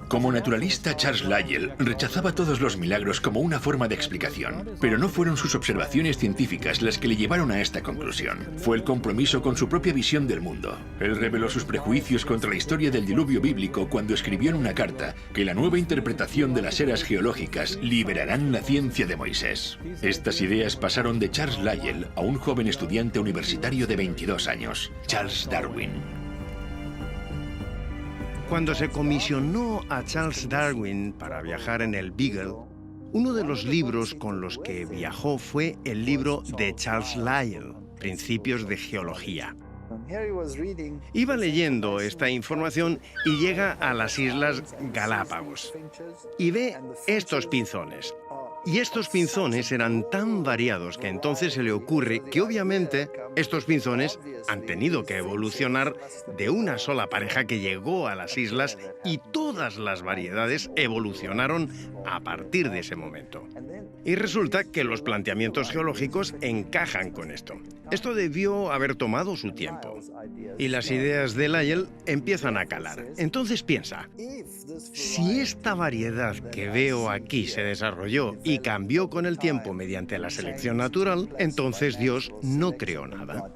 Como naturalista, Charles Lyell rechazaba todos los milagros como una forma de explicación, pero no fueron sus observaciones científicas las que le llevaron a esta conclusión. Fue el compromiso con su propia visión del mundo. Él reveló sus prejuicios contra la historia del diluvio bíblico cuando escribió en una carta que la nueva interpretación de las eras geológicas liberarán la ciencia de Moisés. Estas ideas pasaron de Charles Lyell a un joven estudiante universitario de 22 años, Charles Darwin. Cuando se comisionó a Charles Darwin para viajar en el Beagle, uno de los libros con los que viajó fue el libro de Charles Lyell, Principios de Geología. Iba leyendo esta información y llega a las Islas Galápagos y ve estos pinzones. Y estos pinzones eran tan variados que entonces se le ocurre que obviamente estos pinzones han tenido que evolucionar de una sola pareja que llegó a las islas y todas las variedades evolucionaron a partir de ese momento. Y resulta que los planteamientos geológicos encajan con esto. Esto debió haber tomado su tiempo. Y las ideas de Lyell empiezan a calar. Entonces piensa, si esta variedad que veo aquí se desarrolló y cambió con el tiempo mediante la selección natural, entonces Dios no creó nada.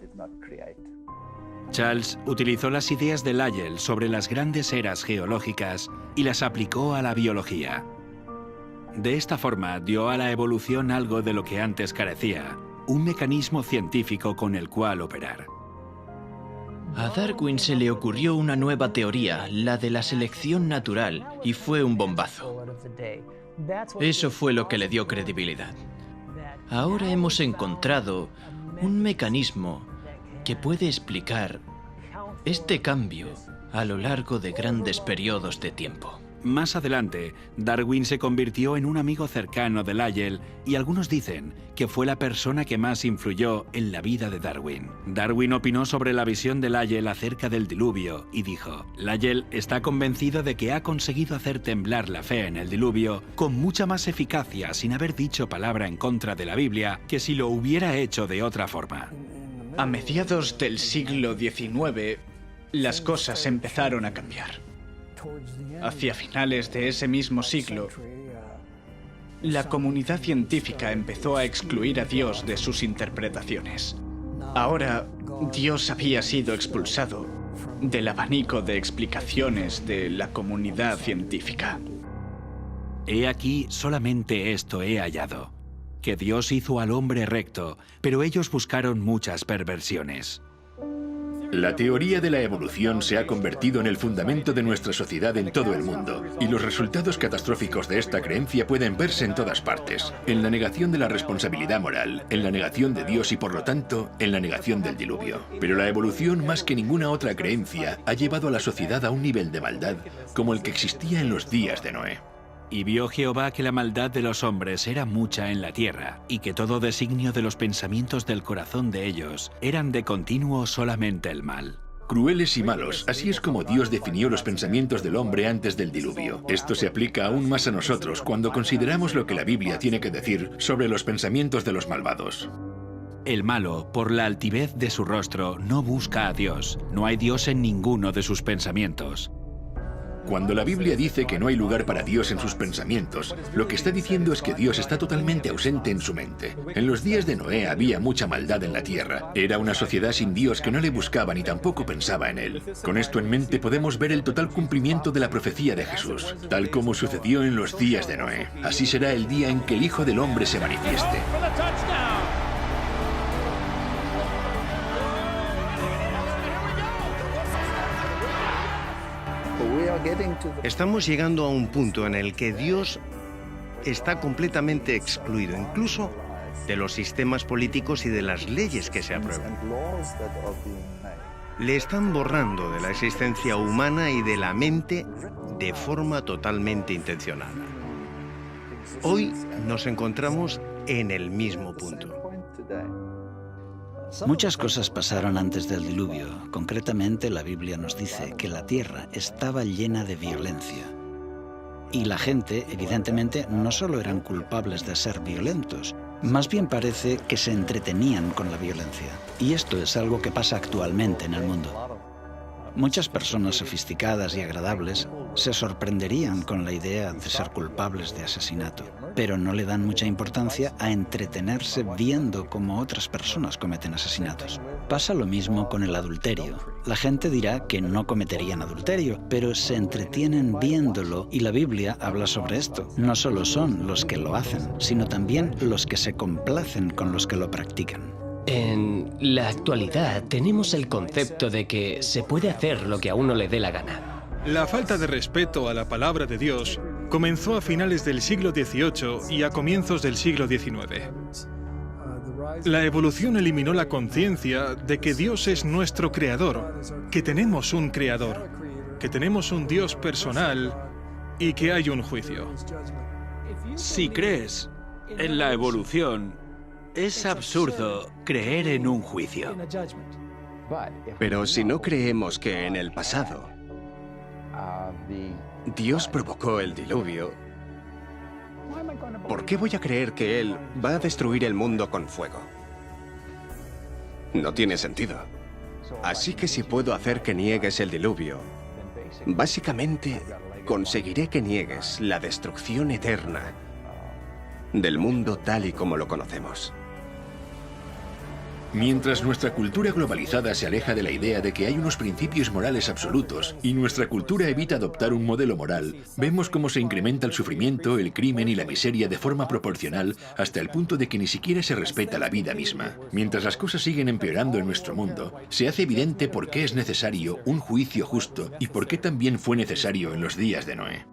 Charles utilizó las ideas de Lyell sobre las grandes eras geológicas y las aplicó a la biología. De esta forma dio a la evolución algo de lo que antes carecía, un mecanismo científico con el cual operar. A Darwin se le ocurrió una nueva teoría, la de la selección natural, y fue un bombazo. Eso fue lo que le dio credibilidad. Ahora hemos encontrado un mecanismo que puede explicar este cambio a lo largo de grandes periodos de tiempo. Más adelante, Darwin se convirtió en un amigo cercano de Lyell y algunos dicen que fue la persona que más influyó en la vida de Darwin. Darwin opinó sobre la visión de Lyell acerca del diluvio y dijo: Lyell está convencido de que ha conseguido hacer temblar la fe en el diluvio con mucha más eficacia sin haber dicho palabra en contra de la Biblia que si lo hubiera hecho de otra forma. A mediados del siglo XIX, las cosas empezaron a cambiar. Hacia finales de ese mismo siglo, la comunidad científica empezó a excluir a Dios de sus interpretaciones. Ahora, Dios había sido expulsado del abanico de explicaciones de la comunidad científica. He aquí solamente esto he hallado, que Dios hizo al hombre recto, pero ellos buscaron muchas perversiones. La teoría de la evolución se ha convertido en el fundamento de nuestra sociedad en todo el mundo, y los resultados catastróficos de esta creencia pueden verse en todas partes, en la negación de la responsabilidad moral, en la negación de Dios y por lo tanto, en la negación del diluvio. Pero la evolución, más que ninguna otra creencia, ha llevado a la sociedad a un nivel de maldad como el que existía en los días de Noé. Y vio Jehová que la maldad de los hombres era mucha en la tierra, y que todo designio de los pensamientos del corazón de ellos eran de continuo solamente el mal. Crueles y malos, así es como Dios definió los pensamientos del hombre antes del diluvio. Esto se aplica aún más a nosotros cuando consideramos lo que la Biblia tiene que decir sobre los pensamientos de los malvados. El malo, por la altivez de su rostro, no busca a Dios. No hay Dios en ninguno de sus pensamientos. Cuando la Biblia dice que no hay lugar para Dios en sus pensamientos, lo que está diciendo es que Dios está totalmente ausente en su mente. En los días de Noé había mucha maldad en la tierra. Era una sociedad sin Dios que no le buscaba ni tampoco pensaba en él. Con esto en mente podemos ver el total cumplimiento de la profecía de Jesús, tal como sucedió en los días de Noé. Así será el día en que el Hijo del Hombre se manifieste. Estamos llegando a un punto en el que Dios está completamente excluido, incluso de los sistemas políticos y de las leyes que se aprueban. Le están borrando de la existencia humana y de la mente de forma totalmente intencionada. Hoy nos encontramos en el mismo punto. Muchas cosas pasaron antes del diluvio. Concretamente, la Biblia nos dice que la tierra estaba llena de violencia. Y la gente, evidentemente, no solo eran culpables de ser violentos, más bien parece que se entretenían con la violencia. Y esto es algo que pasa actualmente en el mundo. Muchas personas sofisticadas y agradables se sorprenderían con la idea de ser culpables de asesinato, pero no le dan mucha importancia a entretenerse viendo cómo otras personas cometen asesinatos. Pasa lo mismo con el adulterio. La gente dirá que no cometerían adulterio, pero se entretienen viéndolo y la Biblia habla sobre esto. No solo son los que lo hacen, sino también los que se complacen con los que lo practican. En la actualidad tenemos el concepto de que se puede hacer lo que a uno le dé la gana. La falta de respeto a la palabra de Dios comenzó a finales del siglo XVIII y a comienzos del siglo XIX. La evolución eliminó la conciencia de que Dios es nuestro creador, que tenemos un creador, que tenemos un Dios personal y que hay un juicio. Si crees en la evolución, es absurdo creer en un juicio. Pero si no creemos que en el pasado Dios provocó el diluvio, ¿por qué voy a creer que Él va a destruir el mundo con fuego? No tiene sentido. Así que si puedo hacer que niegues el diluvio, básicamente conseguiré que niegues la destrucción eterna del mundo tal y como lo conocemos. Mientras nuestra cultura globalizada se aleja de la idea de que hay unos principios morales absolutos y nuestra cultura evita adoptar un modelo moral, vemos cómo se incrementa el sufrimiento, el crimen y la miseria de forma proporcional hasta el punto de que ni siquiera se respeta la vida misma. Mientras las cosas siguen empeorando en nuestro mundo, se hace evidente por qué es necesario un juicio justo y por qué también fue necesario en los días de Noé.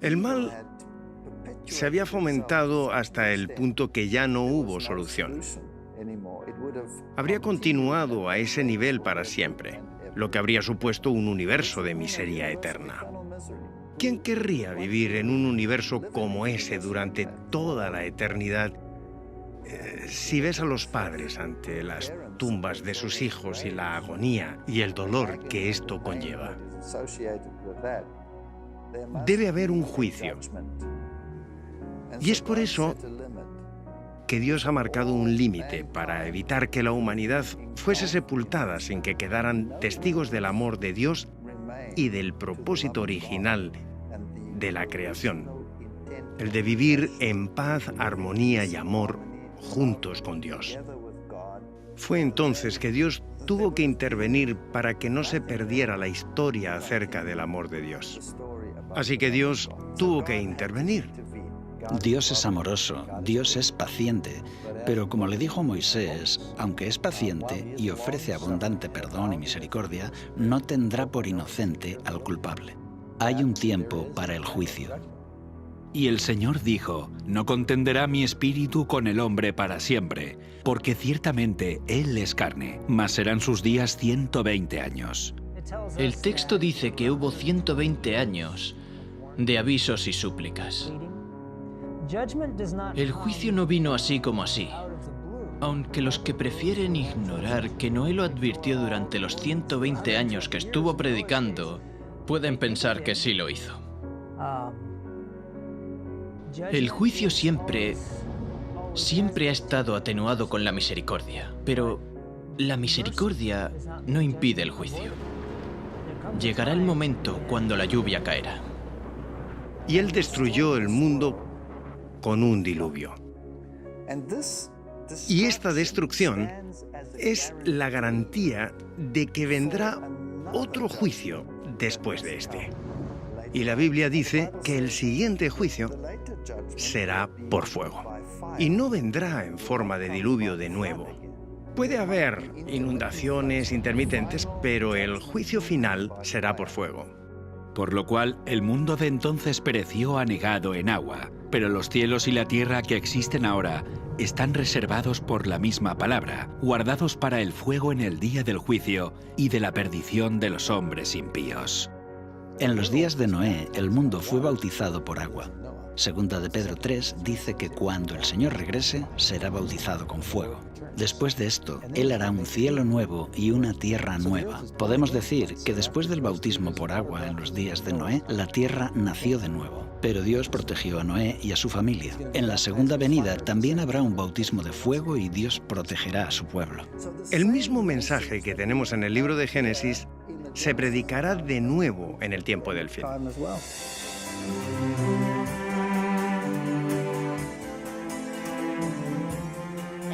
El mal se había fomentado hasta el punto que ya no hubo solución. Habría continuado a ese nivel para siempre, lo que habría supuesto un universo de miseria eterna. ¿Quién querría vivir en un universo como ese durante toda la eternidad? Si ves a los padres ante las tumbas de sus hijos y la agonía y el dolor que esto conlleva, debe haber un juicio. Y es por eso que Dios ha marcado un límite para evitar que la humanidad fuese sepultada sin que quedaran testigos del amor de Dios y del propósito original de la creación, el de vivir en paz, armonía y amor juntos con Dios. Fue entonces que Dios tuvo que intervenir para que no se perdiera la historia acerca del amor de Dios. Así que Dios tuvo que intervenir. Dios es amoroso, Dios es paciente, pero como le dijo Moisés, aunque es paciente y ofrece abundante perdón y misericordia, no tendrá por inocente al culpable. Hay un tiempo para el juicio. Y el Señor dijo, no contenderá mi espíritu con el hombre para siempre, porque ciertamente él es carne, mas serán sus días 120 años. El texto dice que hubo 120 años de avisos y súplicas. El juicio no vino así como así, aunque los que prefieren ignorar que Noé lo advirtió durante los 120 años que estuvo predicando, pueden pensar que sí lo hizo. El juicio siempre ha estado atenuado con la misericordia, pero la misericordia no impide el juicio. Llegará el momento cuando la lluvia caerá. Y él destruyó el mundo con un diluvio. Y esta destrucción es la garantía de que vendrá otro juicio después de este. Y la Biblia dice que el siguiente juicio será por fuego. Y no vendrá en forma de diluvio de nuevo. Puede haber inundaciones intermitentes, pero el juicio final será por fuego. Por lo cual, el mundo de entonces pereció anegado en agua, pero los cielos y la tierra que existen ahora están reservados por la misma palabra, guardados para el fuego en el día del juicio y de la perdición de los hombres impíos. En los días de Noé, el mundo fue bautizado por agua. Segunda de Pedro 3 dice que cuando el Señor regrese, será bautizado con fuego. Después de esto, Él hará un cielo nuevo y una tierra nueva. Podemos decir que después del bautismo por agua en los días de Noé, la tierra nació de nuevo. Pero Dios protegió a Noé y a su familia. En la segunda venida también habrá un bautismo de fuego y Dios protegerá a su pueblo. El mismo mensaje que tenemos en el libro de Génesis se predicará de nuevo en el tiempo del fin.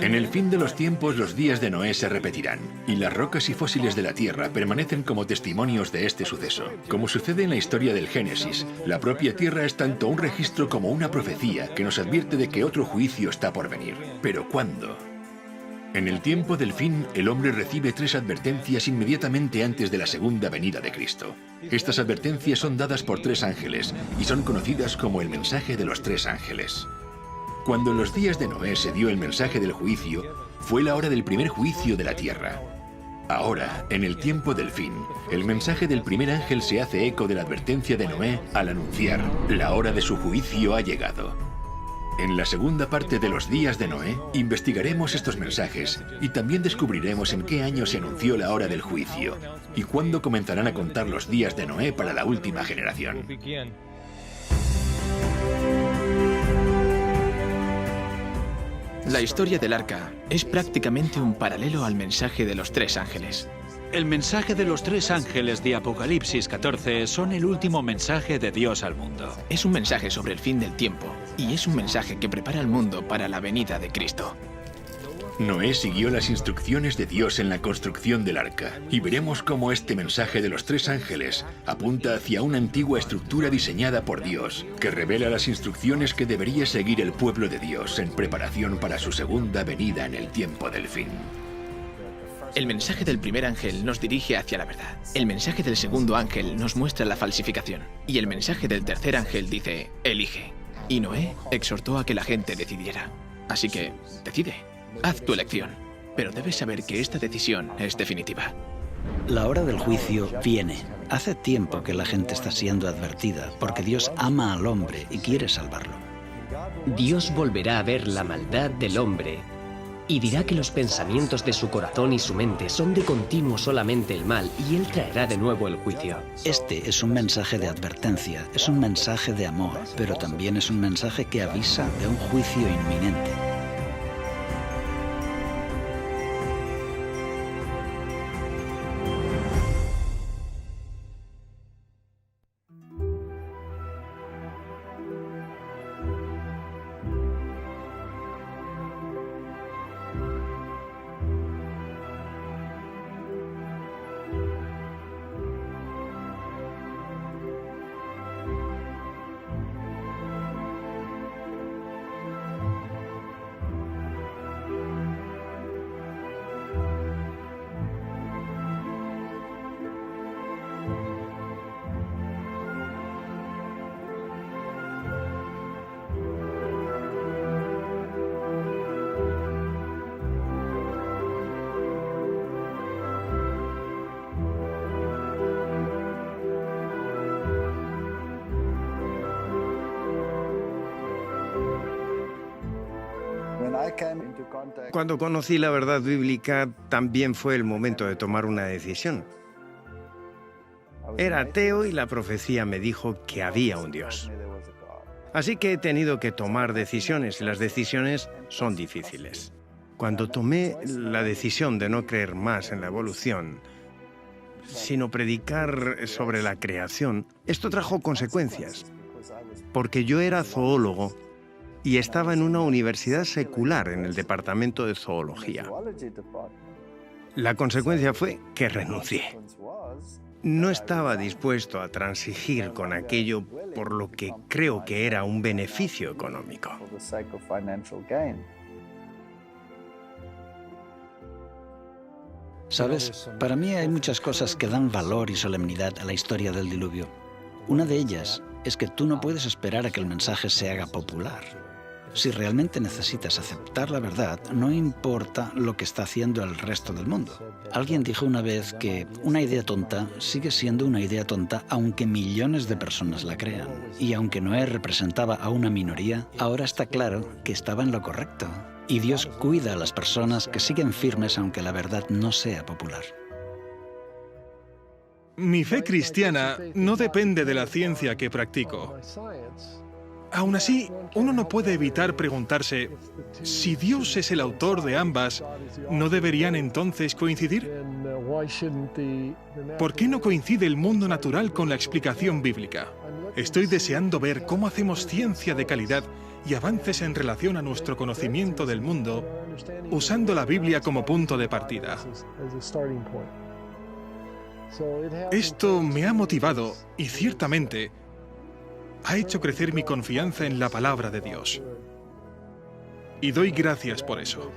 En el fin de los tiempos, los días de Noé se repetirán, y las rocas y fósiles de la tierra permanecen como testimonios de este suceso. Como sucede en la historia del Génesis, la propia tierra es tanto un registro como una profecía que nos advierte de que otro juicio está por venir. ¿Pero cuándo? En el tiempo del fin, el hombre recibe 3 advertencias inmediatamente antes de la segunda venida de Cristo. Estas advertencias son dadas por 3 ángeles y son conocidas como el mensaje de los 3 ángeles. Cuando en los días de Noé se dio el mensaje del juicio, fue la hora del primer juicio de la tierra. Ahora, en el tiempo del fin, el mensaje del primer ángel se hace eco de la advertencia de Noé al anunciar: la hora de su juicio ha llegado. En la segunda parte de los días de Noé, investigaremos estos mensajes y también descubriremos en qué año se anunció la hora del juicio y cuándo comenzarán a contar los días de Noé para la última generación. La historia del arca es prácticamente un paralelo al mensaje de los 3 ángeles. El mensaje de los 3 ángeles de Apocalipsis 14 son el último mensaje de Dios al mundo. Es un mensaje sobre el fin del tiempo y es un mensaje que prepara al mundo para la venida de Cristo. Noé siguió las instrucciones de Dios en la construcción del arca y veremos cómo este mensaje de los 3 ángeles apunta hacia una antigua estructura diseñada por Dios que revela las instrucciones que debería seguir el pueblo de Dios en preparación para su segunda venida en el tiempo del fin. El mensaje del primer ángel nos dirige hacia la verdad. El mensaje del segundo ángel nos muestra la falsificación. Y el mensaje del tercer ángel dice: elige. Y Noé exhortó a que la gente decidiera. Así que, decide. Haz tu elección. Pero debes saber que esta decisión es definitiva. La hora del juicio viene. Hace tiempo que la gente está siendo advertida porque Dios ama al hombre y quiere salvarlo. Dios volverá a ver la maldad del hombre y dirá que los pensamientos de su corazón y su mente son de continuo solamente el mal, y Él traerá de nuevo el juicio. Este es un mensaje de advertencia, es un mensaje de amor, pero también es un mensaje que avisa de un juicio inminente. Cuando conocí la verdad bíblica, también fue el momento de tomar una decisión. Era ateo y la profecía me dijo que había un Dios. Así que he tenido que tomar decisiones y las decisiones son difíciles. Cuando tomé la decisión de no creer más en la evolución, sino predicar sobre la creación, esto trajo consecuencias, porque yo era zoólogo y estaba en una universidad secular en el departamento de zoología. La consecuencia fue que renuncié. No estaba dispuesto a transigir con aquello por lo que creo que era un beneficio económico. ¿Sabes? Para mí hay muchas cosas que dan valor y solemnidad a la historia del diluvio. Una de ellas es que tú no puedes esperar a que el mensaje se haga popular. Si realmente necesitas aceptar la verdad, no importa lo que está haciendo el resto del mundo. Alguien dijo una vez que una idea tonta sigue siendo una idea tonta aunque millones de personas la crean. Y aunque Noé representaba a una minoría, ahora está claro que estaba en lo correcto. Y Dios cuida a las personas que siguen firmes aunque la verdad no sea popular. Mi fe cristiana no depende de la ciencia que practico. Aún así, uno no puede evitar preguntarse, si Dios es el autor de ambas, ¿no deberían entonces coincidir? ¿Por qué no coincide el mundo natural con la explicación bíblica? Estoy deseando ver cómo hacemos ciencia de calidad y avances en relación a nuestro conocimiento del mundo, usando la Biblia como punto de partida. Esto me ha motivado y ciertamente ha hecho crecer mi confianza en la palabra de Dios. Y doy gracias por eso.